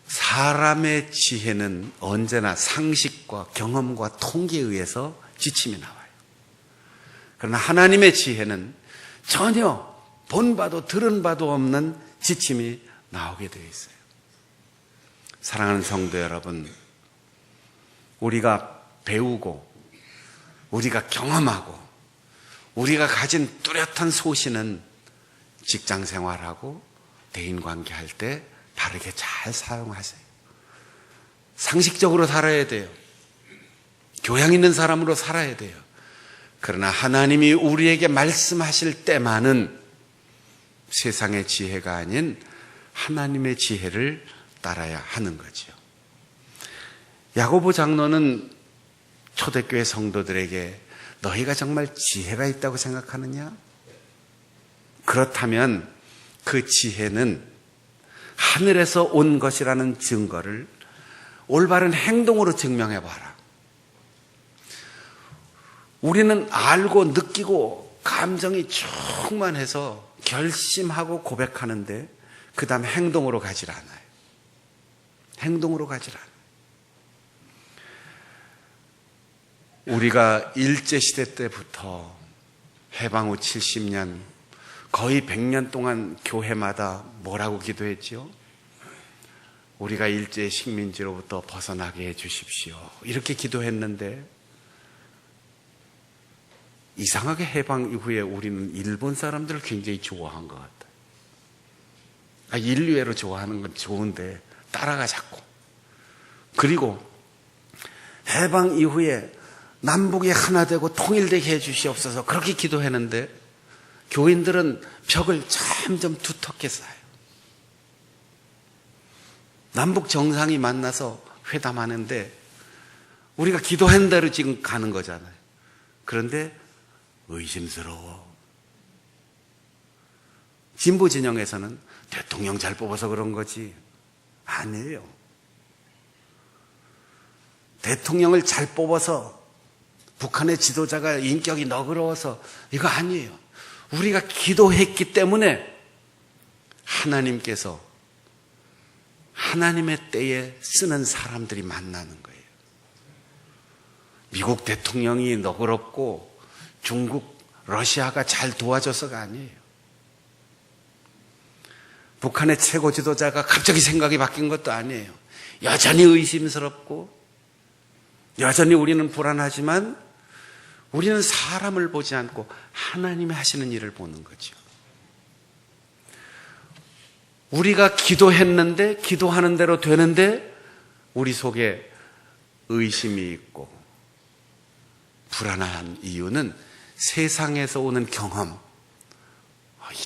사람의 지혜는 언제나 상식과 경험과 통계에 의해서 지침이 나와요. 그러나 하나님의 지혜는 전혀 본 바도 들은 바도 없는 지침이 나오게 되어 있어요. 사랑하는 성도 여러분, 우리가 배우고 우리가 경험하고 우리가 가진 뚜렷한 소신은 직장 생활하고 대인관계 할 때 바르게 잘 사용하세요. 상식적으로 살아야 돼요. 교양 있는 사람으로 살아야 돼요. 그러나 하나님이 우리에게 말씀하실 때만은 세상의 지혜가 아닌 하나님의 지혜를 따라야 하는 거죠. 야고보 장로는 초대교회 성도들에게 너희가 정말 지혜가 있다고 생각하느냐? 그렇다면 그 지혜는 하늘에서 온 것이라는 증거를 올바른 행동으로 증명해봐라. 우리는 알고 느끼고 감정이 충만해서 결심하고 고백하는데 그 다음 행동으로 가질 않아요. 행동으로 가질 않아요. 우리가 일제시대 때부터 해방 후 70년 거의 100년 동안 교회마다 뭐라고 기도했지요? 우리가 일제 식민지로부터 벗어나게 해주십시오. 이렇게 기도했는데 이상하게 해방 이후에 우리는 일본 사람들을 굉장히 좋아한 것 같아요. 인류애로 좋아하는 건 좋은데 따라가 자꾸. 그리고 해방 이후에 남북이 하나 되고 통일되게 해주시옵소서 그렇게 기도했는데 교인들은 벽을 점점 두텁게 쌓아요. 남북 정상이 만나서 회담하는데 우리가 기도한 대로 지금 가는 거잖아요. 그런데 의심스러워. 진보 진영에서는 대통령 잘 뽑아서 그런 거지. 아니에요. 대통령을 잘 뽑아서 북한의 지도자가 인격이 너그러워서 이거 아니에요. 우리가 기도했기 때문에 하나님께서 하나님의 때에 쓰는 사람들이 만나는 거예요. 미국 대통령이 너그럽고 중국, 러시아가 잘 도와줘서가 아니에요. 북한의 최고 지도자가 갑자기 생각이 바뀐 것도 아니에요. 여전히 의심스럽고 여전히 우리는 불안하지만 우리는 사람을 보지 않고 하나님이 하시는 일을 보는 거죠. 우리가 기도했는데 기도하는 대로 되는데 우리 속에 의심이 있고 불안한 이유는 세상에서 오는 경험,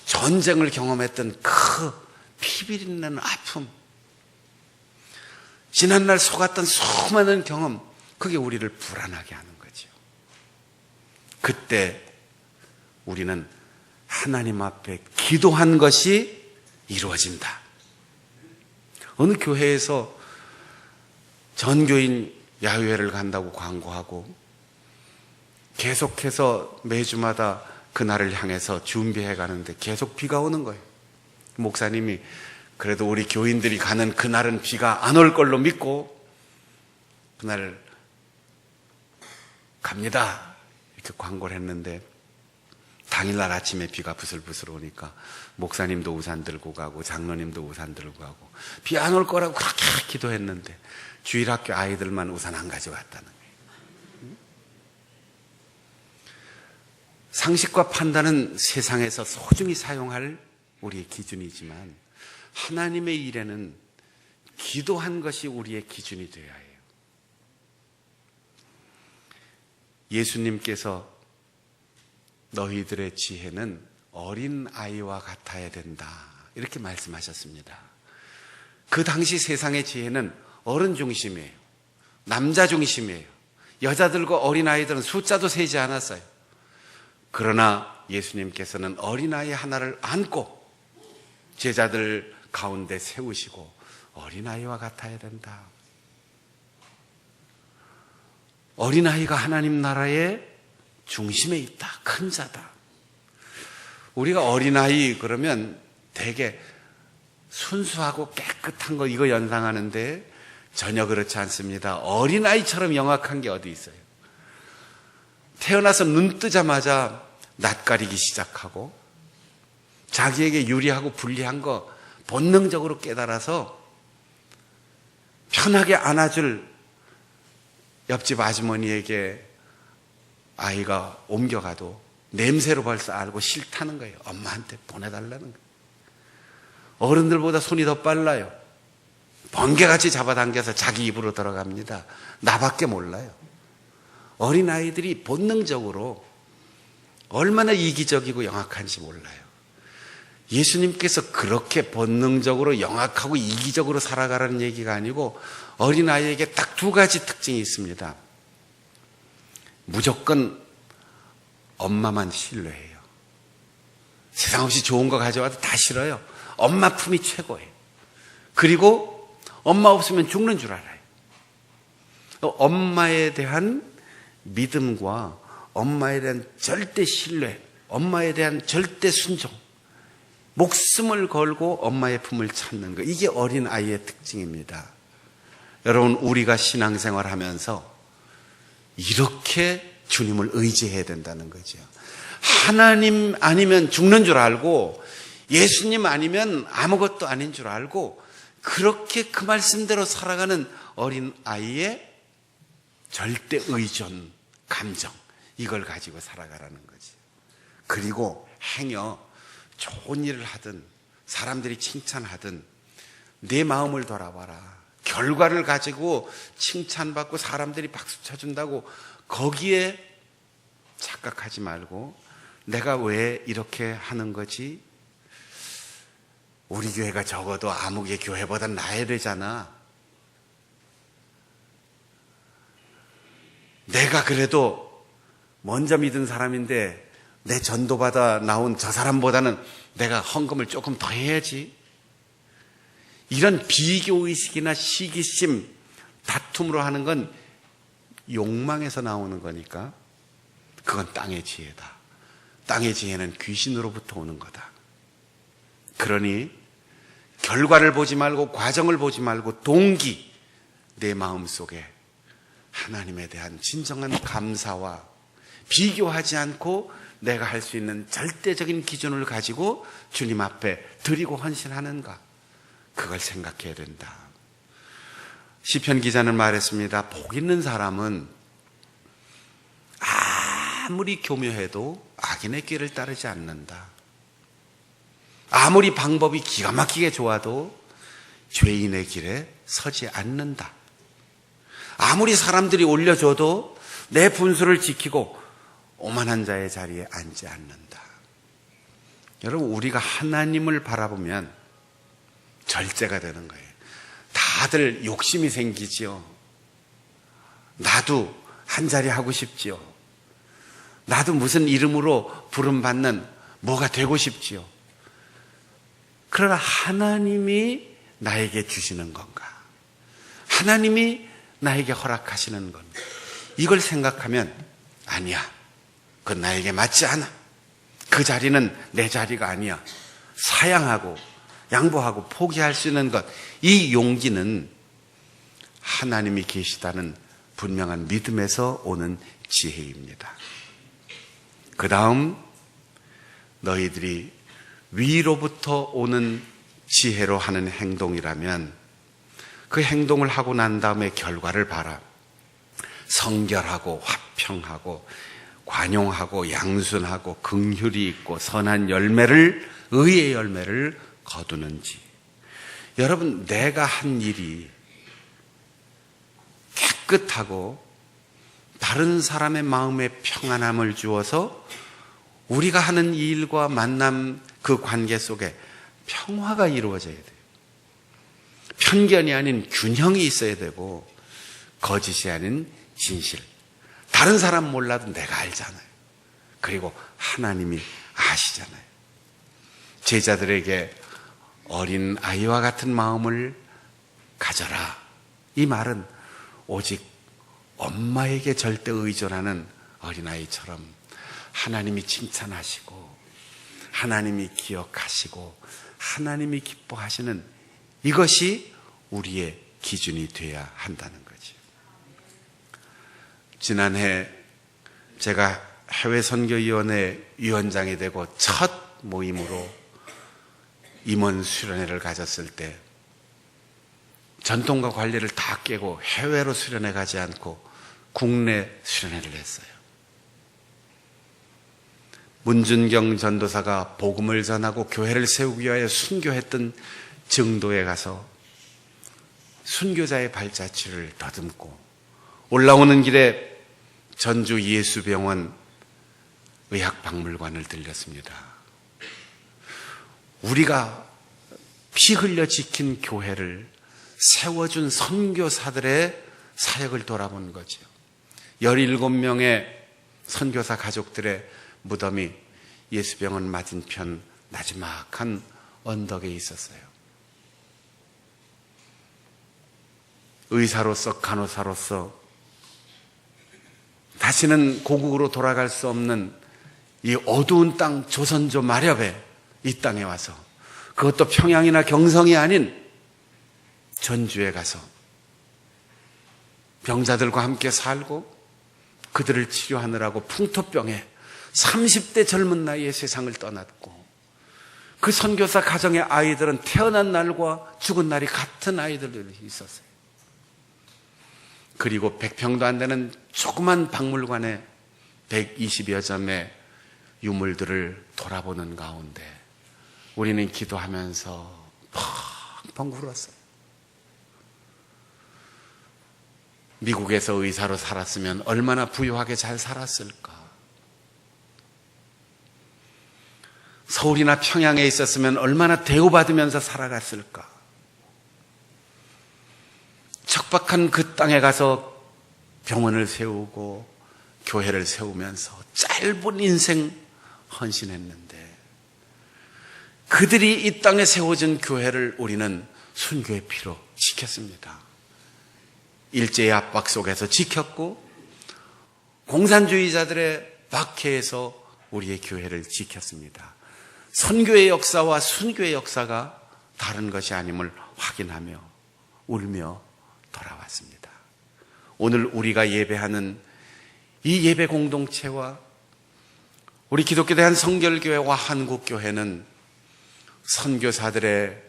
전쟁을 경험했던 그 피비린내는 아픔, 지난날 속았던 수많은 경험, 그게 우리를 불안하게 하는 거죠. 그때 우리는 하나님 앞에 기도한 것이 이루어진다. 어느 교회에서 전교인 야유회를 간다고 광고하고 계속해서 매주마다 그날을 향해서 준비해 가는데 계속 비가 오는 거예요. 목사님이 그래도 우리 교인들이 가는 그날은 비가 안 올 걸로 믿고 그날 갑니다. 이렇게 광고를 했는데 당일날 아침에 비가 부슬부슬 오니까 목사님도 우산 들고 가고 장로님도 우산 들고 가고 비 안 올 거라고 그렇게 기도했는데 주일학교 아이들만 우산 안 가져왔다는 거예요. 상식과 판단은 세상에서 소중히 사용할 우리의 기준이지만 하나님의 일에는 기도한 것이 우리의 기준이 되어야 해요. 예수님께서 너희들의 지혜는 어린 아이와 같아야 된다 이렇게 말씀하셨습니다. 그 당시 세상의 지혜는 어른 중심이에요. 남자 중심이에요. 여자들과 어린아이들은 숫자도 세지 않았어요. 그러나 예수님께서는 어린아이 하나를 안고 제자들 가운데 세우시고 어린아이와 같아야 된다. 어린아이가 하나님 나라의 중심에 있다. 큰 자다. 우리가 어린아이 그러면 되게 순수하고 깨끗한 거 이거 연상하는데 전혀 그렇지 않습니다. 어린아이처럼 영악한 게 어디 있어요? 태어나서 눈 뜨자마자 낯가리기 시작하고 자기에게 유리하고 불리한 거 본능적으로 깨달아서 편하게 안아줄 옆집 아주머니에게 아이가 옮겨가도 냄새로 벌써 알고 싫다는 거예요. 엄마한테 보내달라는 거예요. 어른들보다 손이 더 빨라요. 번개같이 잡아당겨서 자기 입으로 들어갑니다. 나밖에 몰라요. 어린아이들이 본능적으로 얼마나 이기적이고 영악한지 몰라요. 예수님께서 그렇게 본능적으로 영악하고 이기적으로 살아가라는 얘기가 아니고 어린아이에게 딱 두 가지 특징이 있습니다. 무조건 엄마만 신뢰해요. 세상 없이 좋은 거 가져와도 다 싫어요. 엄마 품이 최고예요. 그리고 엄마 없으면 죽는 줄 알아요. 엄마에 대한 믿음과 엄마에 대한 절대 신뢰, 엄마에 대한 절대 순종, 목숨을 걸고 엄마의 품을 찾는 거, 이게 어린아이의 특징입니다. 여러분, 우리가 신앙생활하면서 이렇게 주님을 의지해야 된다는 거죠. 하나님 아니면 죽는 줄 알고 예수님 아니면 아무것도 아닌 줄 알고 그렇게 그 말씀대로 살아가는 어린아이의 절대 의존, 감정, 이걸 가지고 살아가라는 거지. 그리고 행여 좋은 일을 하든 사람들이 칭찬하든 내 마음을 돌아봐라. 결과를 가지고 칭찬받고 사람들이 박수 쳐준다고 거기에 착각하지 말고 내가 왜 이렇게 하는 거지? 우리 교회가 적어도 아무개 교회보다 나아야 되잖아. 내가 그래도 먼저 믿은 사람인데 내 전도받아 나온 저 사람보다는 내가 헌금을 조금 더 해야지. 이런 비교의식이나 시기심, 다툼으로 하는 건 욕망에서 나오는 거니까 그건 땅의 지혜다. 땅의 지혜는 귀신으로부터 오는 거다. 그러니 결과를 보지 말고 과정을 보지 말고 동기, 내 마음속에 하나님에 대한 진정한 감사와 비교하지 않고 내가 할 수 있는 절대적인 기준을 가지고 주님 앞에 드리고 헌신하는가, 그걸 생각해야 된다. 시편 기자는 말했습니다. 복 있는 사람은 아무리 교묘해도 악인의 길을 따르지 않는다. 아무리 방법이 기가 막히게 좋아도 죄인의 길에 서지 않는다. 아무리 사람들이 올려줘도 내 분수를 지키고 오만한 자의 자리에 앉지 않는다. 여러분, 우리가 하나님을 바라보면 절제가 되는 거예요. 다들 욕심이 생기지요. 나도 한 자리 하고 싶지요. 나도 무슨 이름으로 부름받는 뭐가 되고 싶지요. 그러나 하나님이 나에게 주시는 건가? 하나님이 나에게 허락하시는 건가? 이걸 생각하면 아니야. 그건 나에게 맞지 않아. 그 자리는 내 자리가 아니야. 사양하고 양보하고 포기할 수 있는 것, 이 용기는 하나님이 계시다는 분명한 믿음에서 오는 지혜입니다. 그 다음, 너희들이 위로부터 오는 지혜로 하는 행동이라면 그 행동을 하고 난 다음에 결과를 봐라. 성결하고 화평하고 관용하고 양순하고 긍휼이 있고 선한 열매를, 의의 열매를 거두는지. 여러분, 내가 한 일이 깨끗하고 다른 사람의 마음에 평안함을 주어서 우리가 하는 이 일과 만남, 그 관계 속에 평화가 이루어져야 돼요. 편견이 아닌 균형이 있어야 되고 거짓이 아닌 진실. 다른 사람 몰라도 내가 알잖아요. 그리고 하나님이 아시잖아요. 제자들에게 어린 아이와 같은 마음을 가져라. 이 말은 오직 엄마에게 절대 의존하는 어린아이처럼 하나님이 칭찬하시고 하나님이 기억하시고 하나님이 기뻐하시는 이것이 우리의 기준이 되어야 한다는 거죠. 지난해 제가 해외선교위원회 위원장이 되고 첫 모임으로 임원 수련회를 가졌을 때 전통과 관리를 다 깨고 해외로 수련회 가지 않고 국내 수련회를 했어요. 문준경 전도사가 복음을 전하고 교회를 세우기 위하여 순교했던 정도에 가서 순교자의 발자취를 더듬고 올라오는 길에 전주 예수병원 의학박물관을 들렸습니다. 우리가 피 흘려 지킨 교회를 세워준 선교사들의 사역을 돌아본 거죠. 17명의 선교사 가족들의 무덤이 예수병원 맞은편 나지막한 언덕에 있었어요. 의사로서 간호사로서 다시는 고국으로 돌아갈 수 없는 이 어두운 땅 조선조 마렵에 이 땅에 와서 그것도 평양이나 경성이 아닌 전주에 가서 병자들과 함께 살고 그들을 치료하느라고 풍토병에 30대 젊은 나이에 세상을 떠났고 그 선교사 가정의 아이들은 태어난 날과 죽은 날이 같은 아이들이 있었어요. 그리고 100평도 안 되는 조그만 박물관에 120여 점의 유물들을 돌아보는 가운데 우리는 기도하면서 펑펑 울었어요. 미국에서 의사로 살았으면 얼마나 부유하게 잘 살았을까. 서울이나 평양에 있었으면 얼마나 대우받으면서 살아갔을까. 척박한 그 땅에 가서 병원을 세우고 교회를 세우면서 짧은 인생 헌신했는데 그들이 이 땅에 세워진 교회를 우리는 순교의 피로 지켰습니다. 일제의 압박 속에서 지켰고 공산주의자들의 박해에서 우리의 교회를 지켰습니다. 선교의 역사와 순교의 역사가 다른 것이 아님을 확인하며 울며 돌아왔습니다. 오늘 우리가 예배하는 이 예배 공동체와 우리 기독교 대한성결교회와 한국교회는 선교사들의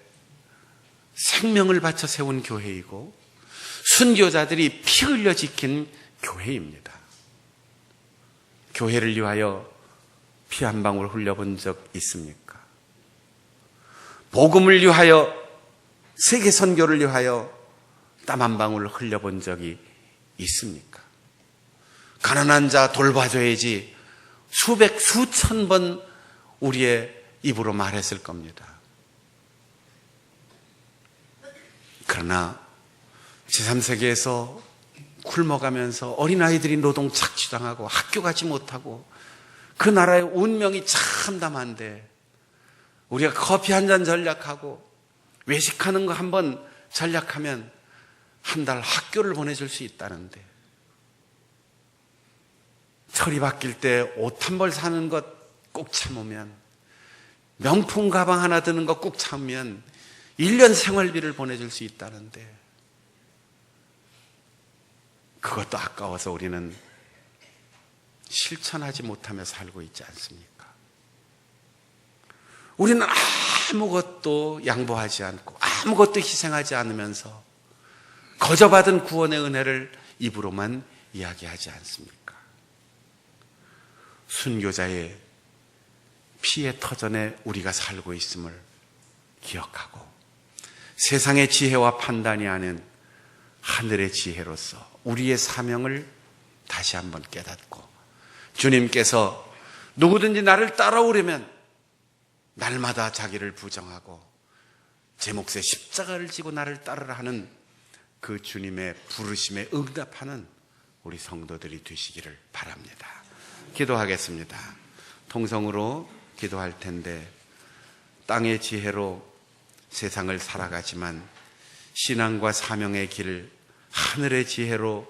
생명을 바쳐 세운 교회이고 순교자들이 피 흘려 지킨 교회입니다. 교회를 위하여 피 한 방울 흘려본 적 있습니까? 복음을 위하여 세계 선교를 위하여 땀 한 방울 흘려본 적이 있습니까? 가난한 자 돌봐줘야지 수백 수천 번 우리의 입으로 말했을 겁니다. 그러나 제3세계에서 굶어가면서 어린아이들이 노동 착취당하고 학교 가지 못하고 그 나라의 운명이 참담한데 우리가 커피 한 잔 전략하고 외식하는 거 한번 전략하면 한 달 학교를 보내줄 수 있다는데 철이 바뀔 때 옷 한 벌 사는 것 꼭 참으면 명품 가방 하나 드는 거 꼭 참으면 1년 생활비를 보내줄 수 있다는데 그것도 아까워서 우리는 실천하지 못하며 살고 있지 않습니까? 우리는 아무것도 양보하지 않고 아무것도 희생하지 않으면서 거저받은 구원의 은혜를 입으로만 이야기하지 않습니까? 순교자의 피의 터전에 우리가 살고 있음을 기억하고 세상의 지혜와 판단이 아닌 하늘의 지혜로서 우리의 사명을 다시 한번 깨닫고 주님께서 누구든지 나를 따라오려면 날마다 자기를 부정하고 제 몫의 십자가를 지고 나를 따르라 하는 그 주님의 부르심에 응답하는 우리 성도들이 되시기를 바랍니다. 기도하겠습니다. 통성으로 기도할 텐데, 땅의 지혜로 세상을 살아가지만 신앙과 사명의 길, 하늘의 지혜로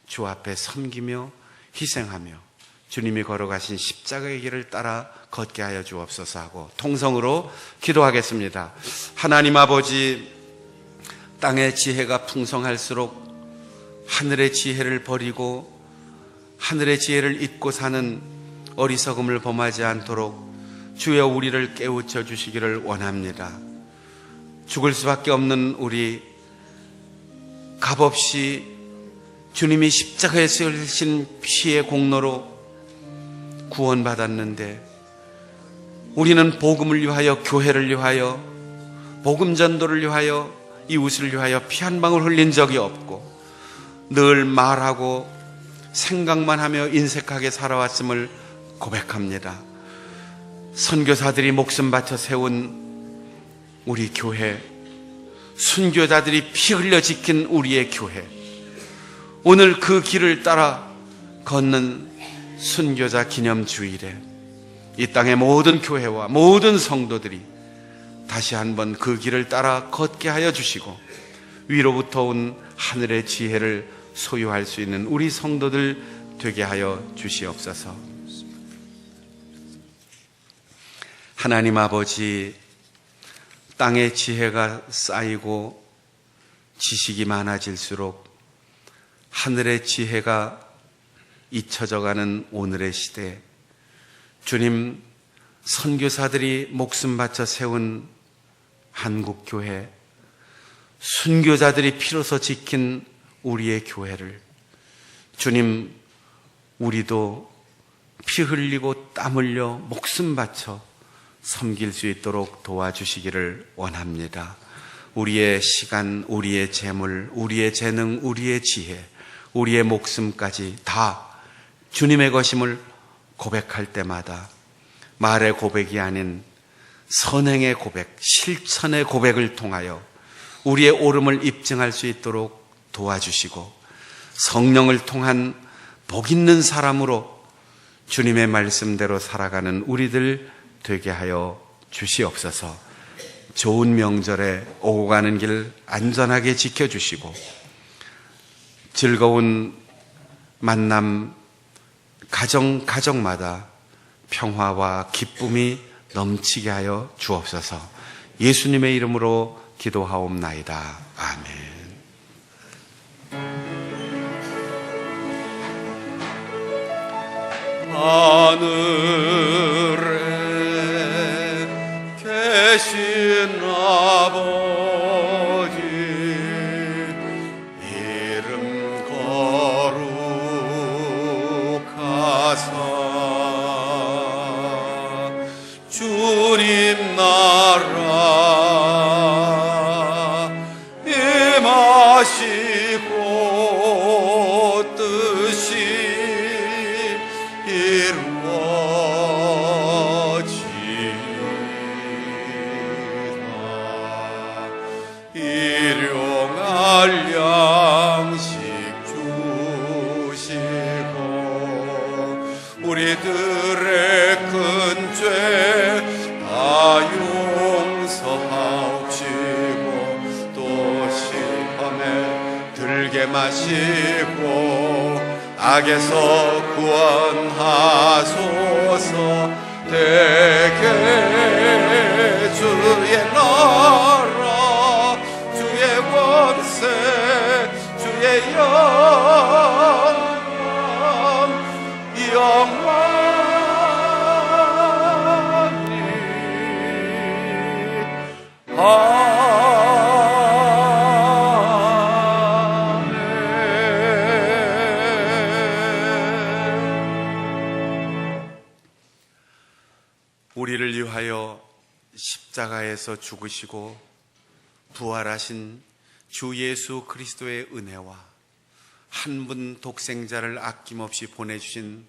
주 앞에 섬기며 희생하며 주님이 걸어가신 십자가의 길을 따라 걷게 하여 주옵소서 하고 통성으로 기도하겠습니다. 하나님 아버지, 땅의 지혜가 풍성할수록 하늘의 지혜를 버리고 하늘의 지혜를 잊고 사는 어리석음을 범하지 않도록 주여 우리를 깨우쳐 주시기를 원합니다. 죽을 수밖에 없는 우리, 값없이 주님이 십자가에서 흘리신 피의 공로로 구원받았는데, 우리는 복음을 위하여, 교회를 위하여, 복음 전도를 위하여, 이웃을 위하여 피 한 방울 흘린 적이 없고 늘 말하고 생각만 하며 인색하게 살아왔음을 고백합니다. 선교사들이 목숨 바쳐 세운 우리 교회, 순교자들이 피 흘려 지킨 우리의 교회, 오늘 그 길을 따라 걷는 순교자 기념주일에 이 땅의 모든 교회와 모든 성도들이 다시 한번 그 길을 따라 걷게 하여 주시고 위로부터 온 하늘의 지혜를 소유할 수 있는 우리 성도들 되게 하여 주시옵소서. 하나님 아버지, 땅의 지혜가 쌓이고 지식이 많아질수록 하늘의 지혜가 잊혀져가는 오늘의 시대, 주님, 선교사들이 목숨 바쳐 세운 한국교회, 순교자들이 피로써 지킨 우리의 교회를 주님, 우리도 피 흘리고 땀 흘려 목숨 바쳐 섬길 수 있도록 도와주시기를 원합니다. 우리의 시간, 우리의 재물, 우리의 재능, 우리의 지혜, 우리의 목숨까지 다 주님의 것임을 고백할 때마다 말의 고백이 아닌 선행의 고백, 실천의 고백을 통하여 우리의 옳음을 입증할 수 있도록 도와주시고 성령을 통한 복 있는 사람으로 주님의 말씀대로 살아가는 우리들 되게 하여 주시옵소서. 좋은 명절에 오고 가는 길 안전하게 지켜주시고 즐거운 만남 가정마다 평화와 기쁨이 넘치게 하여 주옵소서. 예수님의 이름으로 기도하옵나이다. 아멘. 하늘에 계신 아버지, 이름 거룩하사 주님 나라 임하시고 뜻이 일용할 양식 주시고 우리들의 큰 죄 다 용서하옵시고 또 시험에 들게 마시고 악에서 구원하소서. 대개 주의 나라 주의 권세 주의 영원히 우리를 위하여 십자가에서 죽으시고 부활하신 주 예수 그리스도의 은혜와 한 분 독생자를 아낌없이 보내주신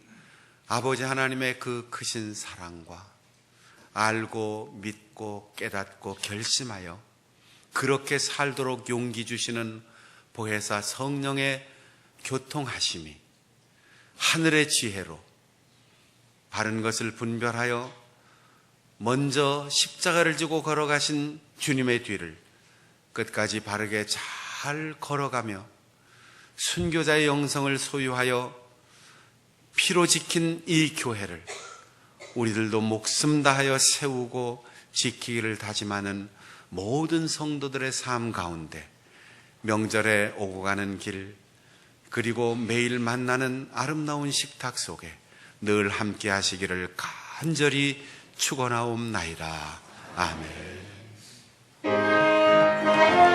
아버지 하나님의 그 크신 사랑과 알고 믿고 깨닫고 결심하여 그렇게 살도록 용기 주시는 보혜사 성령의 교통하심이 하늘의 지혜로 바른 것을 분별하여 먼저 십자가를 지고 걸어가신 주님의 뒤를 끝까지 바르게 잘 걸어가며 순교자의 영성을 소유하여 피로 지킨 이 교회를 우리들도 목숨 다하여 세우고 지키기를 다짐하는 모든 성도들의 삶 가운데 명절에 오고 가는 길, 그리고 매일 만나는 아름다운 식탁 속에 늘 함께 하시기를 간절히 축원하옵나이다. 아멘.